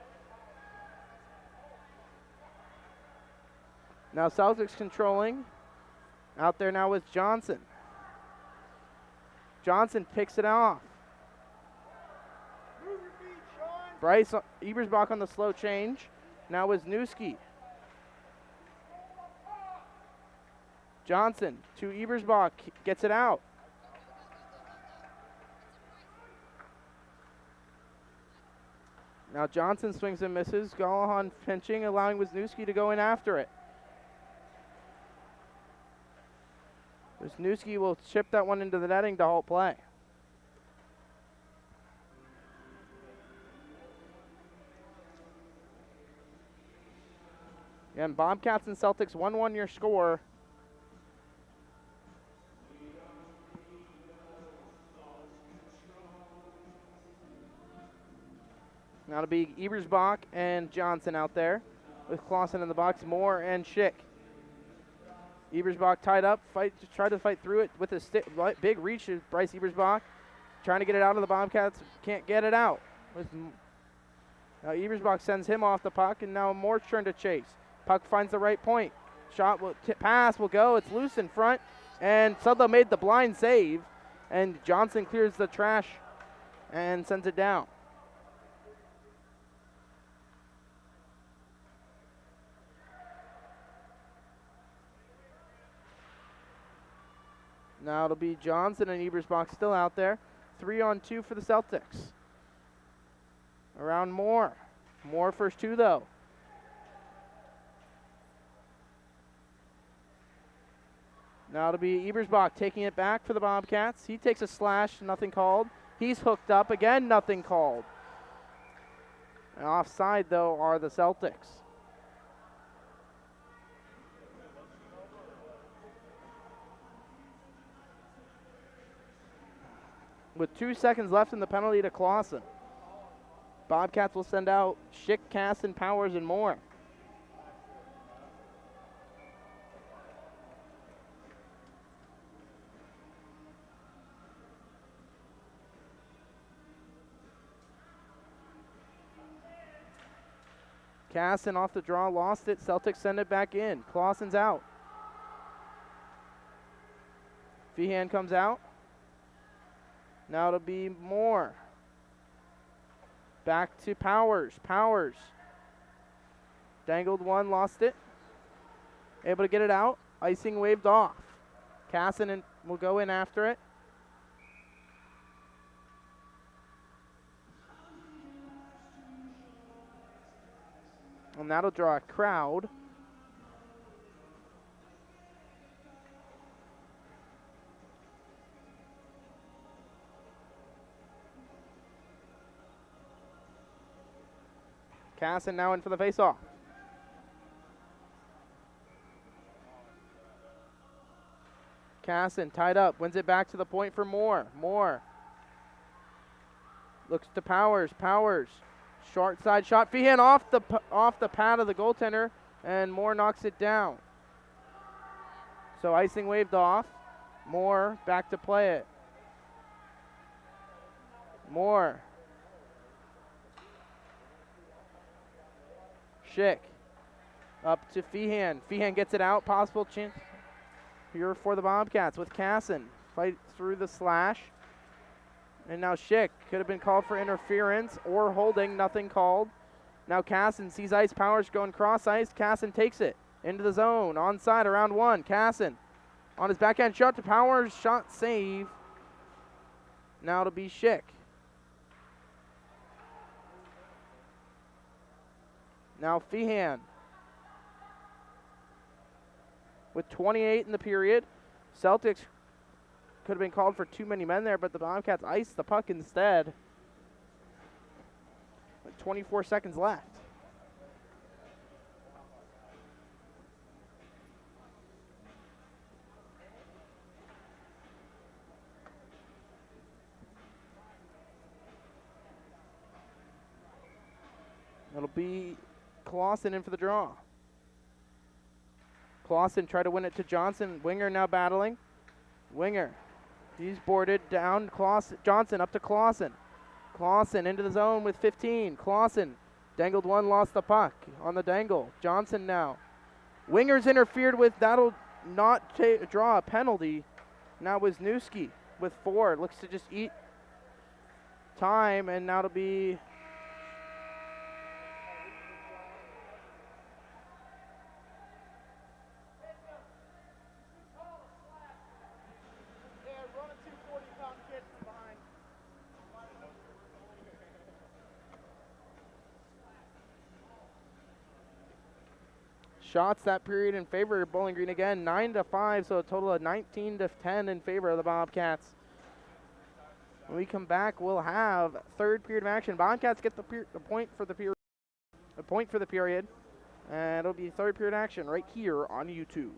Now Celtics controlling. Out there now with Johnson. Johnson picks it off. Bryce Ebersbach on the slow change. Now with Newski. Johnson to Ebersbach. Gets it out. Now Johnson swings and misses. Gallahan pinching, allowing Wisniewski to go in after it. Wisniewski will chip that one into the netting to halt play. And Bobcats and Celtics 1-1 your score. Now it'll be Ebersbach and Johnson out there with Clausen in the box, Moore and Schick. Ebersbach tied up, tried to fight through it with a big reach of Bryce Ebersbach. Trying to get it out of the Bobcats, can't get it out. Now Ebersbach sends him off the puck, and now Moore's turn to chase. Puck finds the right point. Shot will pass will go, it's loose in front, and Sudlow made the blind save, and Johnson clears the trash and sends it down. Now it'll be Johnson and Ebersbach still out there. 3-on-2 for the Celtics. Around Moore. Moore first two, though. Now it'll be Ebersbach taking it back for the Bobcats. He takes a slash, nothing called. He's hooked up again, nothing called. And offside, though, are the Celtics. With 2 seconds left in the penalty to Clausen. Bobcats will send out Schick, Casson, Powers, and Moore. Casson off the draw, lost it. Celtics send it back in. Clausen's out. Feehan comes out. Now it'll be Moore. Back to Powers. Powers. Dangled one, lost it. able to get it out. Icing waved off. Casson will go in after it. And that'll draw a crowd. Casson now in for the face-off. Casson tied up, wins it back to the point for Moore. Moore looks to Powers. Powers, short side shot. Feehan off the pad of the goaltender, and Moore knocks it down. So icing waved off. Moore back to play it. Moore. Schick up to Feehan. Feehan gets it out. Possible chance here for the Bobcats with Casson. Fight through the slash. And now Schick could have been called for interference or holding. Nothing called. Now Casson sees ice. Powers going cross ice. Casson takes it into the zone. Onside around one. Casson on his backhand shot to Powers. Shot save. Now it'll be Schick. Now Feehan with 28 in the period. Celtics could have been called for too many men there, but the Bobcats iced the puck instead. With 24 seconds left. It'll be Clausen in for the draw. Clausen tried to win it to Johnson. Winger now battling. Winger. He's boarded down. Johnson up to Clausen. Clausen into the zone with 15. Clausen dangled one, lost the puck on the dangle. Johnson now. Winger's interfered with. That'll not draw a penalty. Now Wisniewski with 4. Looks to just eat time, and now it'll be shots that period in favor of Bowling Green again, 9-5, so a total of 19-10 in favor of the Bobcats. When we come back, we'll have third period of action. Bobcats get the point for the period. A point for the period, and it'll be third period action right here on YouTube.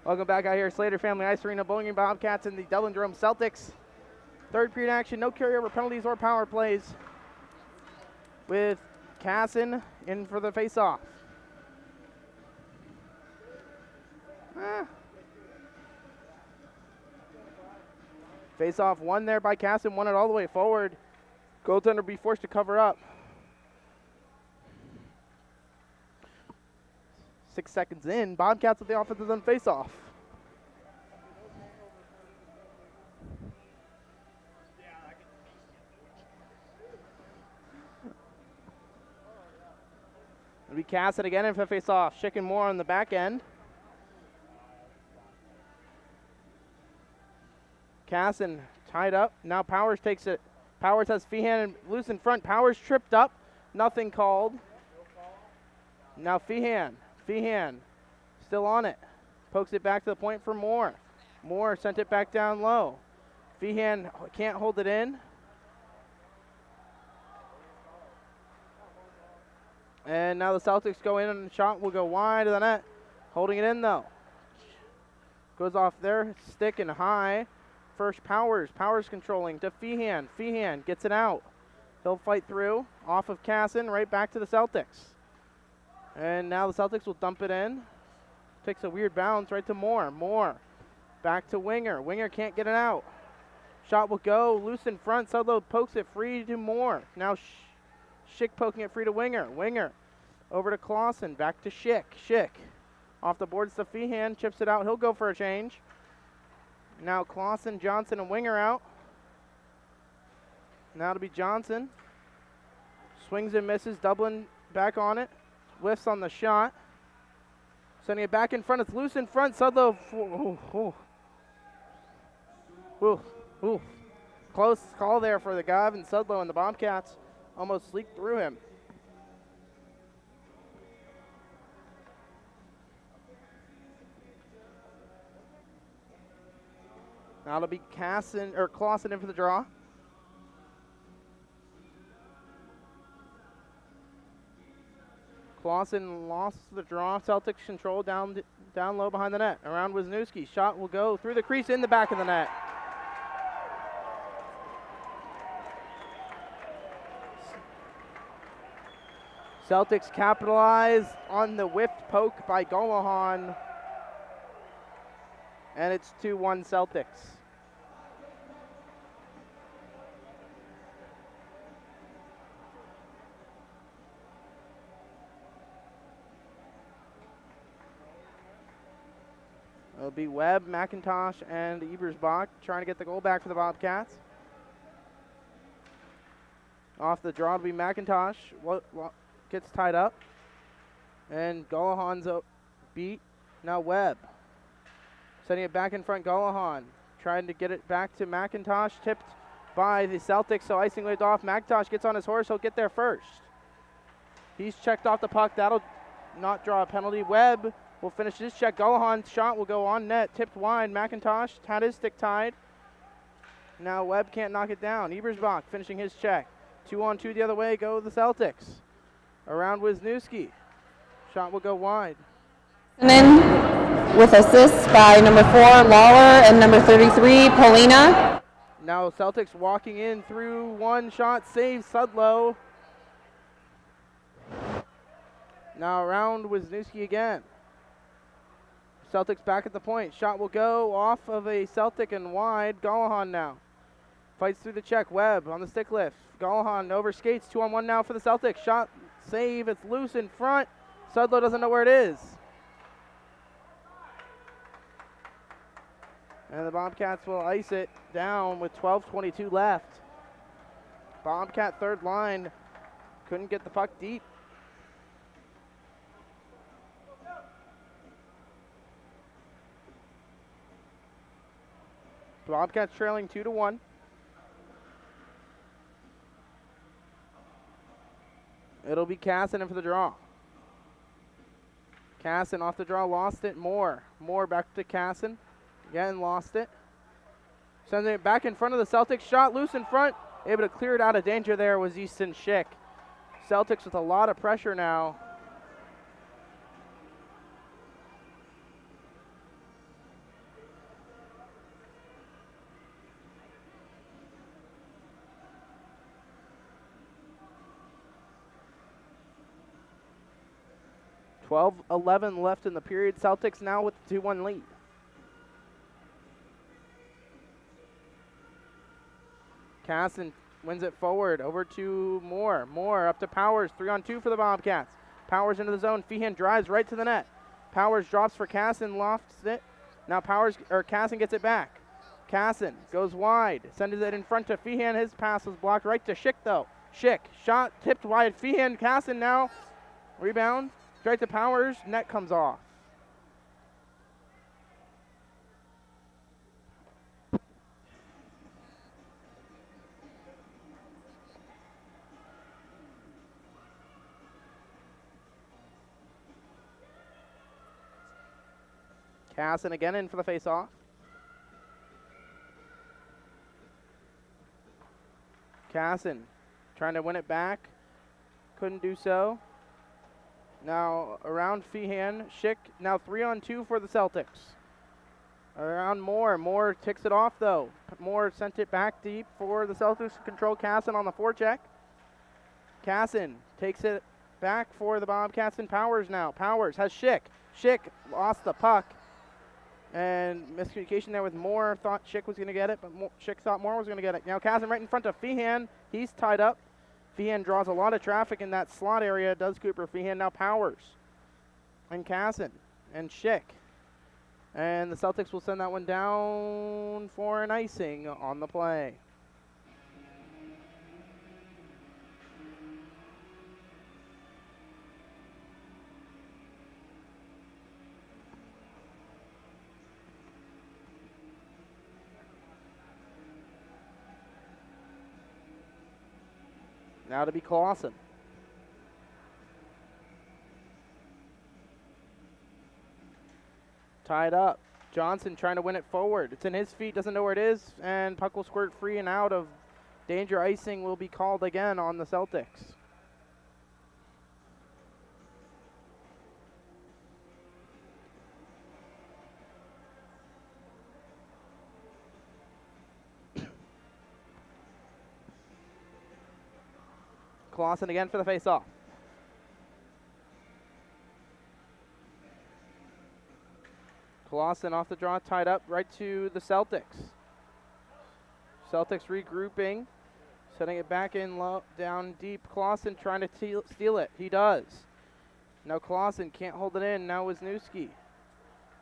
Welcome back out here, Slater Family Ice Arena, Bowling Green Bobcats and the Dublin Jerome Celtics. Third period action, no carryover penalties or power plays. With Casson in for the face-off. Face-off won there by Casson, won it all the way forward. Goaltender will be forced to cover up. 6 seconds in, Bobcats with the offensive zone face-off. It'll be Casson again in for face-off. Schick and Moore on the back end. Casson tied up. Now Powers takes it. Powers has Feehan loose in front. Powers tripped up. Nothing called. Now Feehan still on it. Pokes it back to the point for Moore. Moore sent it back down low. Feehan can't hold it in. And now the Celtics go in and the shot will go wide of the net. Holding it in though. Goes off their stick and high. First Powers controlling to Feehan. Feehan gets it out. He'll fight through. Off of Casson, right back to the Celtics. And now the Celtics will dump it in. Takes a weird bounce right to Moore. Moore back to Winger. Winger can't get it out. Shot will go loose in front. Sudlow pokes it free to Moore. Now Schick poking it free to Winger. Winger over to Clausen. Back to Schick. Schick off the boards to Feehan. Chips it out. He'll go for a change. Now Clausen, Johnson, and Winger out. Now to be Johnson. Swings and misses. Dublin back on it. Whiffs on the shot. Sending it back in front. It's loose in front. Sudlow. Close call there for the Gavin Sudlow, and the Bobcats almost leaked through him. Now it'll be Clausen in for the draw. Clausen lost the draw. Celtics control down low behind the net. Around Wisniewski. Shot will go through the crease in the back of the net. Celtics capitalize on the whipped poke by Golahan. And it's 2-1 Celtics. It'll be Webb, McIntosh, and Ebersbach trying to get the goal back for the Bobcats. Off the draw, it'll be McIntosh. Gets tied up. And Golahan's beat. Now Webb. Sending it back in front, Golahan. Trying to get it back to McIntosh. Tipped by the Celtics, so icing waved off. McIntosh gets on his horse. He'll get there first. He's checked off the puck. That'll not draw a penalty. Webb will finish his check. Golahan's shot will go on net. Tipped wide. McIntosh had his stick tied. Now Webb can't knock it down. Ebersbach finishing his check. 2-on-2 the other way go the Celtics. Around Wisniewski. Shot will go wide. And then with assists by number 4, Lawler, and number 33, Polina. Now Celtics walking in through one shot. Save Sudlow. Now around Wisniewski again. Celtics back at the point. Shot will go off of a Celtic and wide. Golahan now. Fights through the check. Webb on the stick lift. Golahan over skates. 2-on-1 now for the Celtics. Shot, save. It's loose in front. Sudlow doesn't know where it is. And the Bobcats will ice it down with 12:22 left. Bobcat third line couldn't get the puck deep. Bobcats trailing 2-1. It'll be Casson in for the draw. Casson off the draw, lost it. Moore back to Casson. Again, lost it. Sending it back in front of the Celtics. Shot loose in front. Able to clear it out of danger there was Easton Schick. Celtics with a lot of pressure now. 12-11 left in the period. Celtics now with the 2-1 lead. Casson wins it forward, over to Moore. Moore up to Powers, 3-on-2 for the Bobcats. Powers into the zone, Feehan drives right to the net. Powers drops for Casson, lofts it. Now Casson gets it back. Casson goes wide, sends it in front to Feehan. His pass was blocked right to Schick though. Schick, shot tipped wide. Feehan, Casson now, rebound, straight to Powers, net comes off. Casson again in for the face-off. Casson trying to win it back. Couldn't do so. Now around Feehan. Schick now 3-on-2 for the Celtics. Around Moore. Moore ticks it off though. Moore sent it back deep for the Celtics to control Casson on the forecheck. Casson takes it back for the Bobcats and Powers now. Powers has Schick. Schick lost the puck. And miscommunication there with Moore. Thought Schick was going to get it, but Schick thought Moore was going to get it. Now Casson right in front of Feehan. He's tied up. Feehan draws a lot of traffic in that slot area, does Cooper Feehan. Now Powers and Casson and Schick. And the Celtics will send that one down for an icing on the play. Now to be Clausen. Tied up. Johnson trying to win it forward. It's in his feet, doesn't know where it is, and puck will squirt free and out of danger. Icing will be called again on the Celtics. Clausen again for the face-off. Clausen off the draw, tied up right to the Celtics. Celtics regrouping, setting it back in low, down deep. Clausen trying to steal it. He does. Now Clausen can't hold it in. Now Wisniewski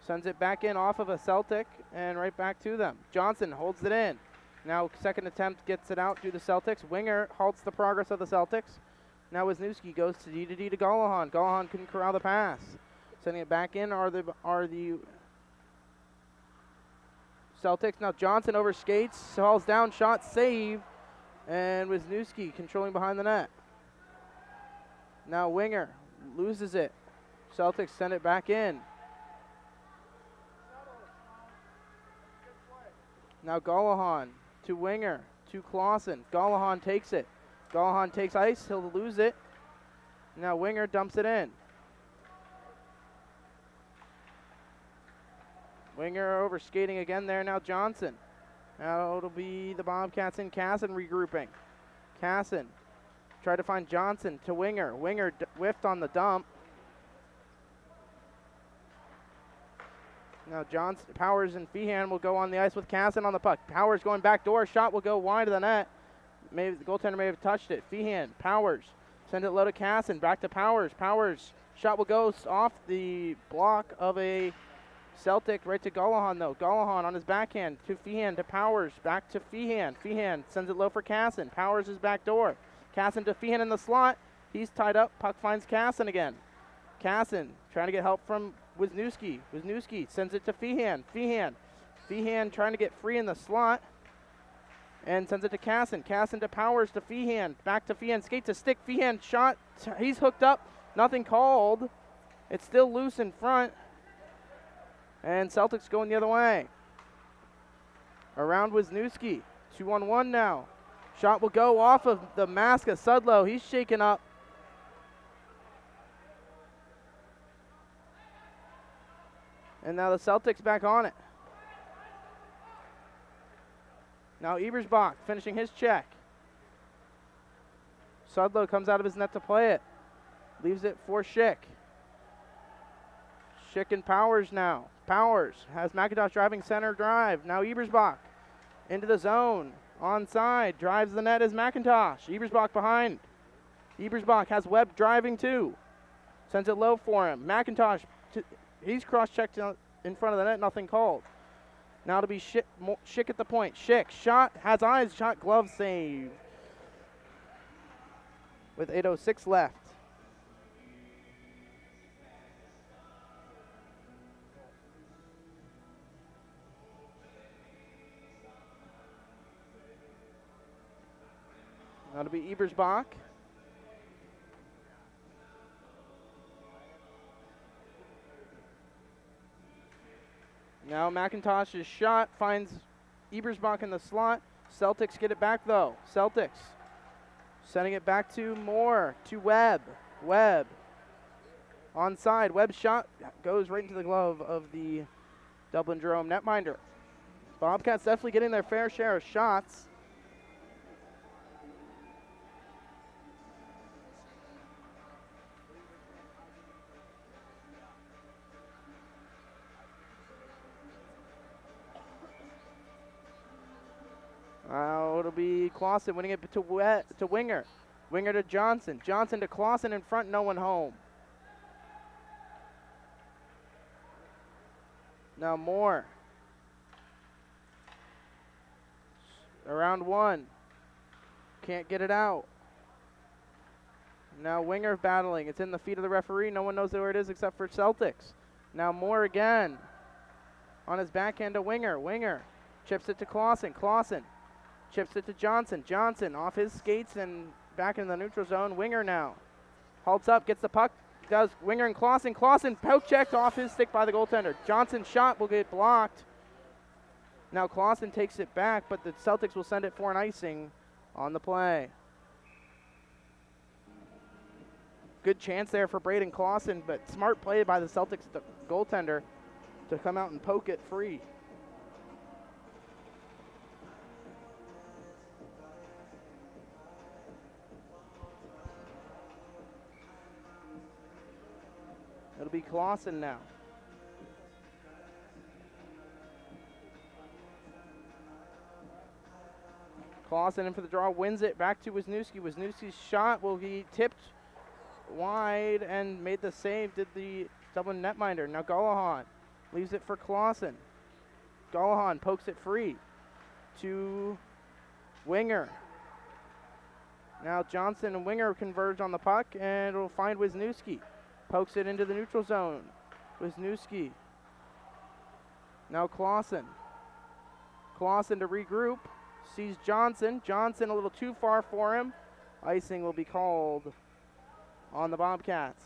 sends it back in off of a Celtic and right back to them. Johnson holds it in. Now second attempt gets it out to the Celtics. Winger halts the progress of the Celtics. Now Wisniewski goes to D to Golohan. Golohan couldn't corral the pass. Sending it back in are the Celtics. Now Johnson over skates, falls down, shot, save, and Wisniewski controlling behind the net. Now Winger loses it. Celtics send it back in. Now Golohan to Winger, to Clausen. Golohan takes it. Golohan takes ice, he'll lose it. Now Winger dumps it in. Winger over skating again there, now Johnson. Now it'll be the Bobcats and Casson regrouping. Casson tried to find Johnson to Winger. Winger whiffed on the dump. Now Powers and Feehan will go on the ice with Casson on the puck. Powers going back door, shot will go wide of the net. Maybe the goaltender may have touched it. Feehan, Powers, send it low to Casson, back to Powers. Powers, shot will go off the block of a Celtic right to Golohan though. Golohan on his backhand to Feehan, to Powers, back to Feehan. Feehan sends it low for Casson. Powers is back door. Casson to Feehan in the slot. He's tied up, puck finds Casson again. Casson trying to get help from Wisniewski. Wisniewski sends it to Feehan. Feehan trying to get free in the slot and sends it to Casson. Casson to Powers to Feehan. Back to Feehan. Skate to stick. Feehan shot. He's hooked up. Nothing called. It's still loose in front. And Celtics going the other way. Around Wisniewski. 2-on-1 now. Shot will go off of the mask of Sudlow. He's shaken up. And now the Celtics back on it. Now Ebersbach finishing his check. Sudlow comes out of his net to play it. Leaves it for Schick. Schick and Powers now. Powers has McIntosh driving center drive. Now Ebersbach into the zone. Onside. Drives the net as McIntosh. Ebersbach behind. Ebersbach has Webb driving too. Sends it low for him. McIntosh, he's cross-checked in front of the net. Nothing called. Now to be Schick at the point. Schick, shot, has eyes, shot, glove save. With 8:06 left. Now to be Ebersbach. Now McIntosh's shot finds Ebersbach in the slot. Celtics get it back though. Celtics sending it back to Moore, to Webb. Webb onside. Webb's shot goes right into the glove of the Dublin Jerome netminder. Bobcats definitely getting their fair share of shots. It'll be Clausen winning it to Winger. Winger to Johnson. Johnson to Clausen in front, no one home. Now Moore. Around one. Can't get it out. Now Winger battling. It's in the feet of the referee. No one knows where it is except for Celtics. Now Moore again. On his backhand to Winger. Winger chips it to Clausen. Clausen chips it to Johnson. Johnson off his skates and back in the neutral zone. Winger now. Halts up, gets the puck. Does Winger and Clausen. Clausen poke checked off his stick by the goaltender. Johnson's shot will get blocked. Now Clausen takes it back, but the Celtics will send it for an icing on the play. Good chance there for Braden Clausen, but smart play by the Celtics goaltender to come out and poke it free. It'll be Clausen now. Clausen in for the draw, wins it back to Wisniewski. Wisniewski's shot will be tipped wide and made the save, did the Dublin netminder. Now Gallahan leaves it for Clausen. Gallahan pokes it free to Winger. Now Johnson and Winger converge on the puck, and it'll find Wisniewski. Pokes it into the neutral zone. Wisniewski. Now Clausen. Clausen to regroup. Sees Johnson. Johnson a little too far for him. Icing will be called on the Bobcats.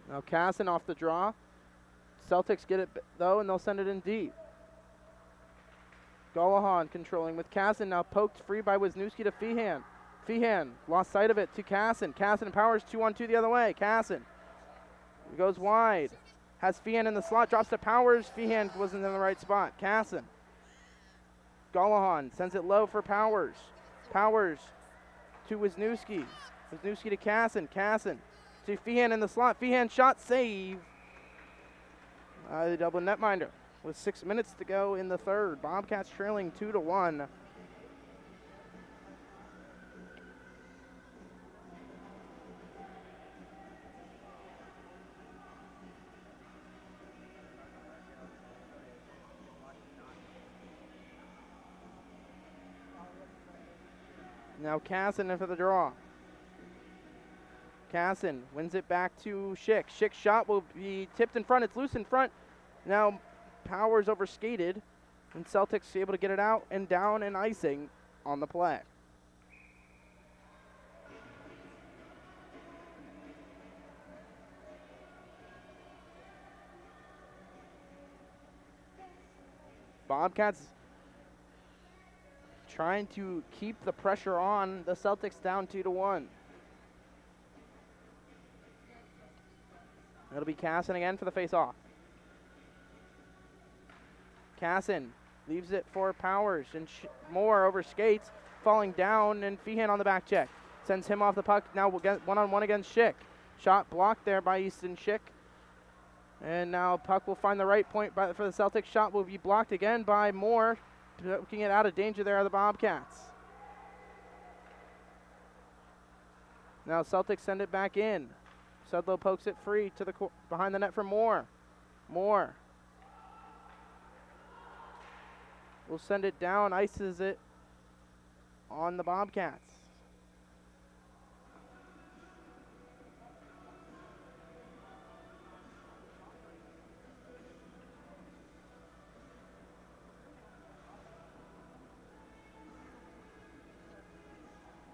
Now Casson off the draw. Celtics get it though, and they'll send it in deep. Gallahan controlling with Casson, now poked free by Wisniewski to Feehan. Feehan lost sight of it to Casson. Casson and Powers 2-on-2 the other way. Casson goes wide. Has Feehan in the slot, drops to Powers. Feehan wasn't in the right spot. Casson. Gallahan sends it low for Powers. Powers to Wisniewski. Wisniewski to Casson. Casson to Feehan in the slot. Feehan shot save. The Dublin netminder with 6 minutes to go in the third. Bobcats trailing 2-1. Now Casson in for the draw. Casson wins it back to Schick. Schick's shot will be tipped in front. It's loose in front. Now Powers overskated, and Celtics able to get it out and down and icing on the play. Bobcats trying to keep the pressure on the Celtics down 2-1. It'll be Casson again for the face-off. Casson leaves it for Powers, and Moore over skates, falling down, and Feehan on the back check. Sends him off the puck. Now we'll get one-on-one against Schick. Shot blocked there by Easton Schick. And now puck will find the right point for the Celtics. Shot will be blocked again by Moore, looking it out of danger there are the Bobcats. Now Celtics send it back in. Sudlow pokes it free to the behind the net for Moore. Moore will send it down, ices it on the Bobcats.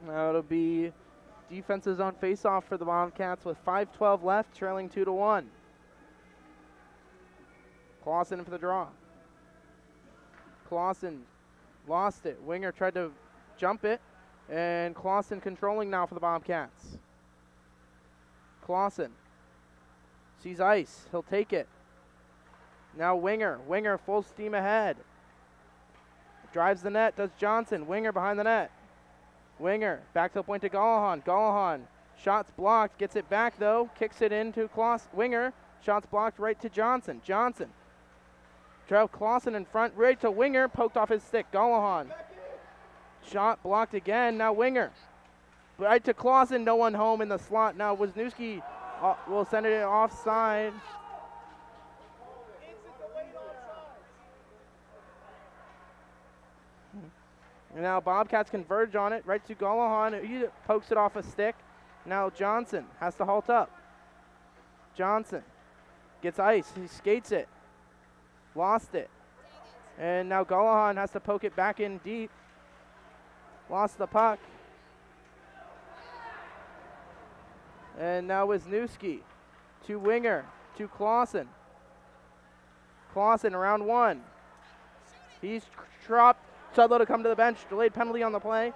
Now it'll be defensive zone face-off for the Bobcats with 5:12 left, trailing 2-1. Clausen for the draw. Clausen lost it. Winger tried to jump it, and Clausen controlling now for the Bobcats. Clausen sees ice. He'll take it. Now Winger. Winger full steam ahead. Drives the net, does Johnson. Winger behind the net. Winger, back to the point to Gallahan. Gallahan, shots blocked, gets it back though, kicks it into Winger. Shots blocked right to Johnson. Johnson, Trev Clausen in front, right to Winger, poked off his stick. Gallahan, shot blocked again, now Winger. Right to Clausen, no one home in the slot. Now Wisniewski will send it offside. And now Bobcats converge on it, right to Gallahan. He pokes it off a stick. Now Johnson has to halt up. Johnson gets ice. He skates it. Lost it. And now Gallahan has to poke it back in deep. Lost the puck. And now Wisniewski to Winger, to Clausen. Clausen around one. He's dropped. Sudlow to come to the bench. Delayed penalty on the play.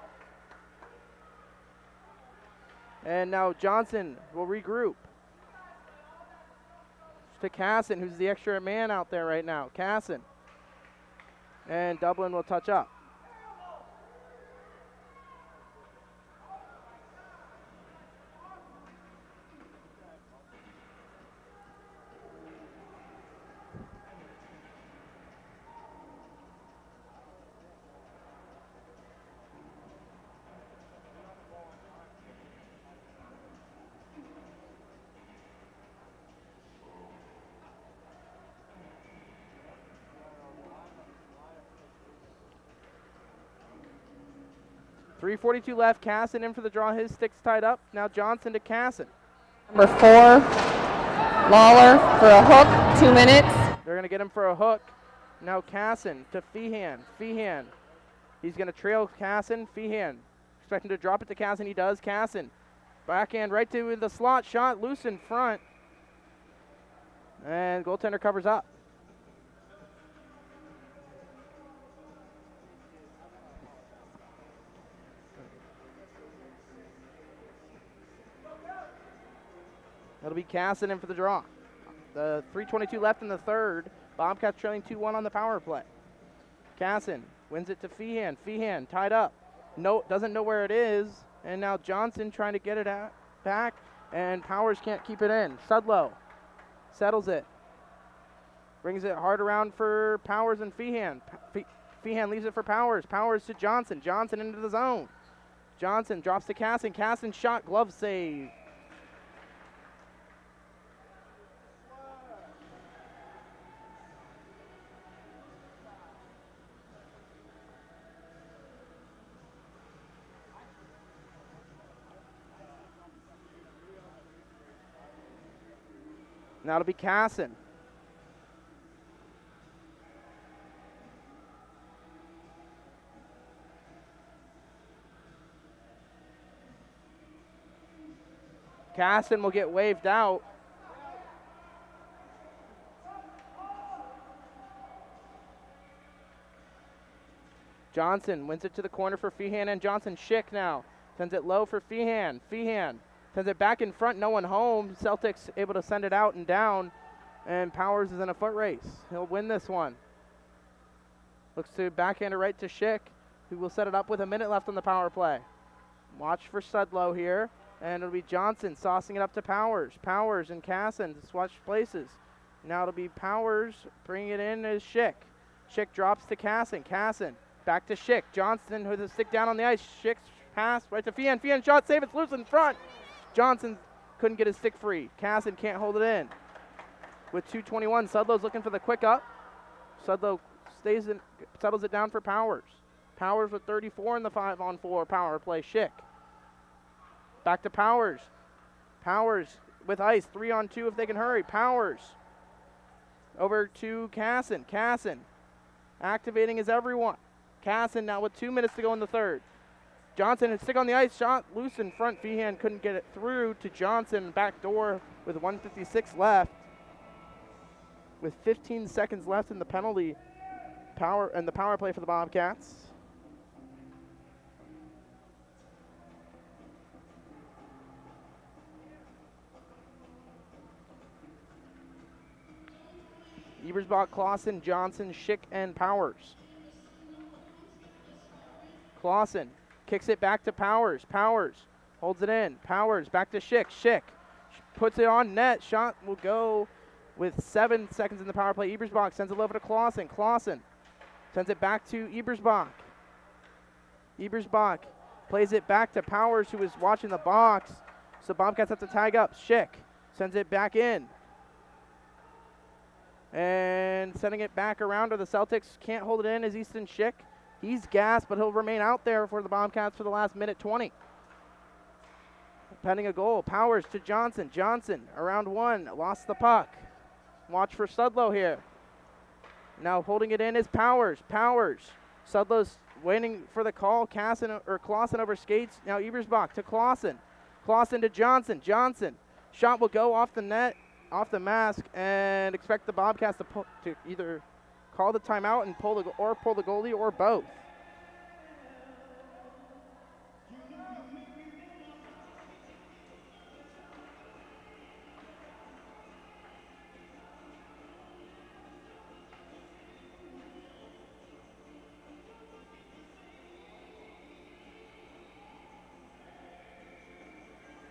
And now Johnson will regroup. To Casson, who's the extra man out there right now. Casson. And Dublin will touch up. .342 left. Casson in for the draw. His stick's tied up. Now Johnson to Casson. Number 4, Moeller for a hook, 2 minutes. They're going to get him for a hook. Now Casson to Feehan. Feehan. He's going to trail Casson. Feehan. Expecting to drop it to Casson. He does. Casson. Backhand right to the slot. Shot loose in front. And goaltender covers up. It'll be Casson in for the draw. The 3:22 left in the third. Bobcats trailing 2-1 on the power play. Casson wins it to Feehan. Feehan tied up. Doesn't know where it is. And now Johnson trying to get it back. And Powers can't keep it in. Sudlow settles it. Brings it hard around for Powers and Feehan. Feehan leaves it for Powers. Powers to Johnson. Johnson into the zone. Johnson drops to Casson. Casson shot, glove save. Now it'll be Casson. Casson will get waved out. Johnson wins it to the corner for Feehan and Johnson. Schick now sends it low for Feehan. Feehan Sends it back in front, no one home. Celtics able to send it out and down, and Powers is in a foot race. He'll win this one. Looks to backhand it right to Schick, who will set it up with a minute left on the power play. Watch for Sudlow here, and it'll be Johnson saucing it up to Powers. Powers and Casson to switch places. Now it'll be Powers bringing it in as Schick. Schick drops to Casson. Casson back to Schick. Johnson with a stick down on the ice. Schick's pass right to Fian. Fian shot, save, it's loose in front. Johnson couldn't get his stick free. Casson can't hold it in. With 2:21, Sudlow's looking for the quick up. Sudlow settles it down for Powers. Powers with 34 in the 5-on-4 power play. Schick. Back to Powers. Powers with ice. 3-on-2 if they can hurry. Powers. Over to Casson. Casson activating his everyone. Casson now with 2 minutes to go in the third. Johnson had stick on the ice, shot loose in front. Feehan couldn't get it through to Johnson. Back door with 1:56 left. With 15 seconds left in the penalty the power play for the Bobcats. Ebersbach, Clausen, Johnson, Schick, and Powers. Clausen kicks it back to Powers. Powers holds it in. Powers back to Schick. Schick puts it on net. Shot will go with 7 seconds in the power play. Ebersbach sends it over to Clausen. Clausen sends it back to Ebersbach. Ebersbach plays it back to Powers, who is watching the box. So Bobcats have to tag up. Schick sends it back in. And sending it back around to the Celtics. Can't hold it in is Easton Schick. He's gassed, but he'll remain out there for the Bobcats for the last minute 20. Pending a goal. Powers to Johnson. Johnson around one. Lost the puck. Watch for Sudlow here. Now holding it in is Powers. Powers. Sudlow's waiting for the call. Clausen over skates. Now Ebersbach to Clausen. Clausen to Johnson. Johnson. Shot will go off the net, off the mask, and expect the Bobcats to either call the timeout and pull the goalie, or both.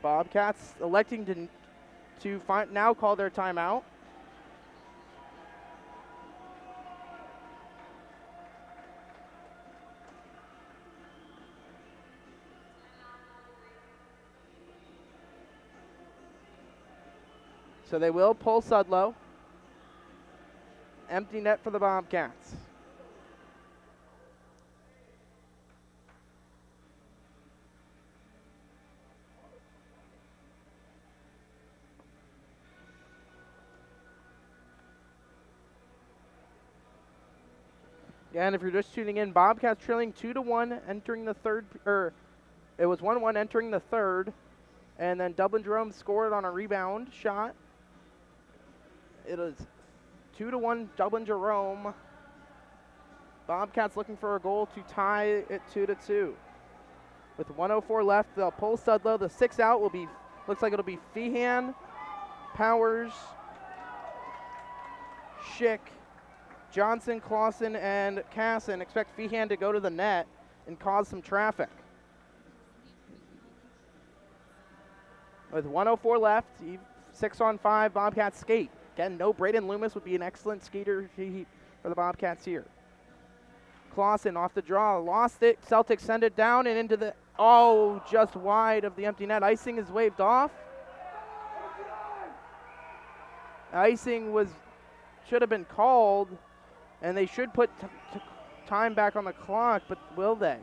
Bobcats electing to now call their timeout. So they will pull Sudlow. Empty net for the Bobcats. And if you're just tuning in, Bobcats trailing 2-1 entering the third, it was 1-1 entering the third, and then Dublin Jerome scored on a rebound shot. It is 2-1 Dublin Jerome. Bobcats looking for a goal to tie it 2-2. With 1:04 left, they'll pull Sudlow. The 6 out will be, looks like it'll be Feehan, Powers, Schick, Johnson, Clausen, and Casson. Expect Feehan to go to the net and cause some traffic. With 1:04 left, 6-on-5, Bobcats skate. Again, no Braden Loomis would be an excellent skater for the Bobcats here. Clausen off the draw, lost it. Celtics send it down and into the, just wide of the empty net. Icing is waved off. Icing should have been called, and they should put time back on the clock, but will they?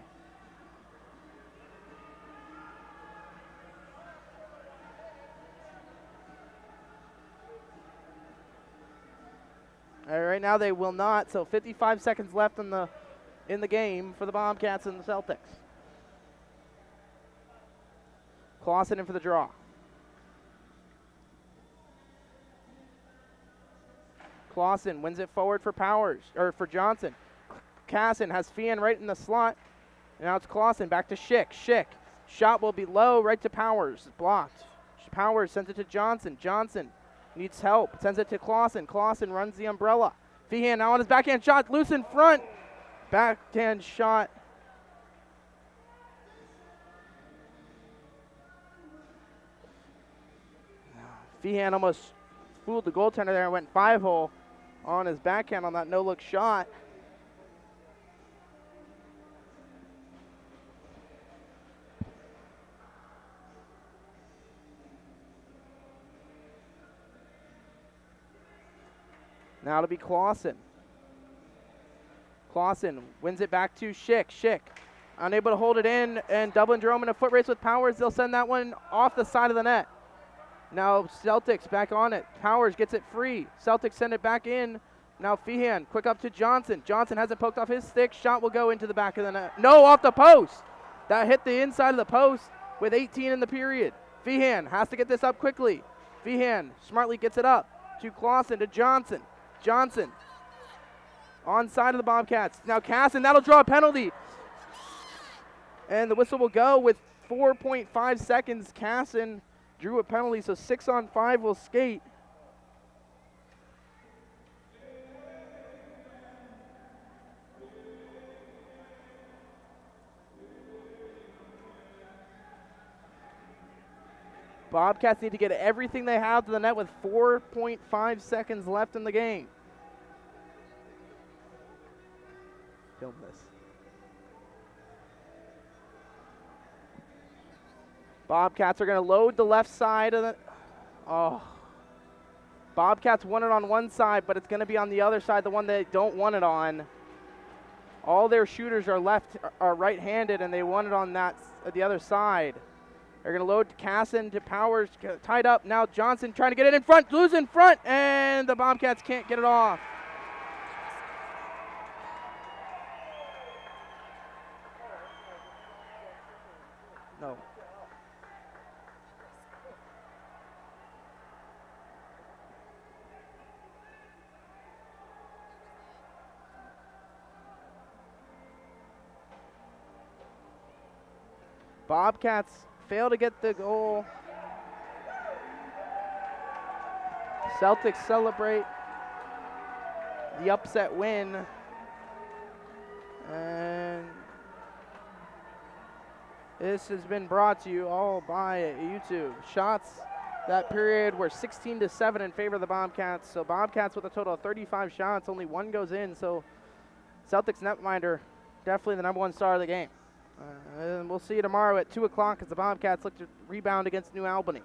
All right, now they will not. So 55 seconds left in the game for the Bobcats and the Celtics. Clausen in for the draw. Clausen wins it forward for for Johnson. Casson has Feehan right in the slot. And now it's Clausen back to Schick. Schick Shot will be low, right to Powers. Blocked. Powers sends it to Johnson. Johnson needs help. Sends it to Clausen. Clausen runs the umbrella. Feehan now on his backhand shot. Loose in front. Backhand shot. Feehan almost fooled the goaltender there and went 5-hole on his backhand on that no-look shot. Now it'll be Clausen. Clausen wins it back to Schick. Schick unable to hold it in, and Dublin Jerome in a foot race with Powers. They'll send that one off the side of the net. Now Celtics back on it. Powers gets it free. Celtics send it back in. Now Feehan, quick up to Johnson. Johnson hasn't poked off his stick. Shot will go into the back of the net. No, off the post. That hit the inside of the post with 18 in the period. Feehan has to get this up quickly. Feehan smartly gets it up to Clausen, to Johnson. Johnson on side of the Bobcats. Now Casson, that'll draw a penalty. And the whistle will go with 4.5 seconds. Casson drew a penalty, so 6-on-5 will skate. Bobcats need to get everything they have to the net with 4.5 seconds left in the game. Film this. Bobcats are going to load the left side of the... Oh. Bobcats want it on one side, but it's going to be on the other side, the one they don't want it on. All their shooters are right-handed, and they want it on the other side. They're going to load Casson to Powers, tied up. Now Johnson trying to get it in front, lose in front, and the Bobcats can't get it off. No. Bobcats fail to get the goal. Celtics celebrate the upset win. And this has been brought to you all by YouTube. Shots that period were 16-7 in favor of the Bobcats. So Bobcats with a total of 35 shots, only one goes in. So Celtics netminder, definitely the #1 star of the game. And we'll see you tomorrow at 2 o'clock as the Bobcats look to rebound against New Albany.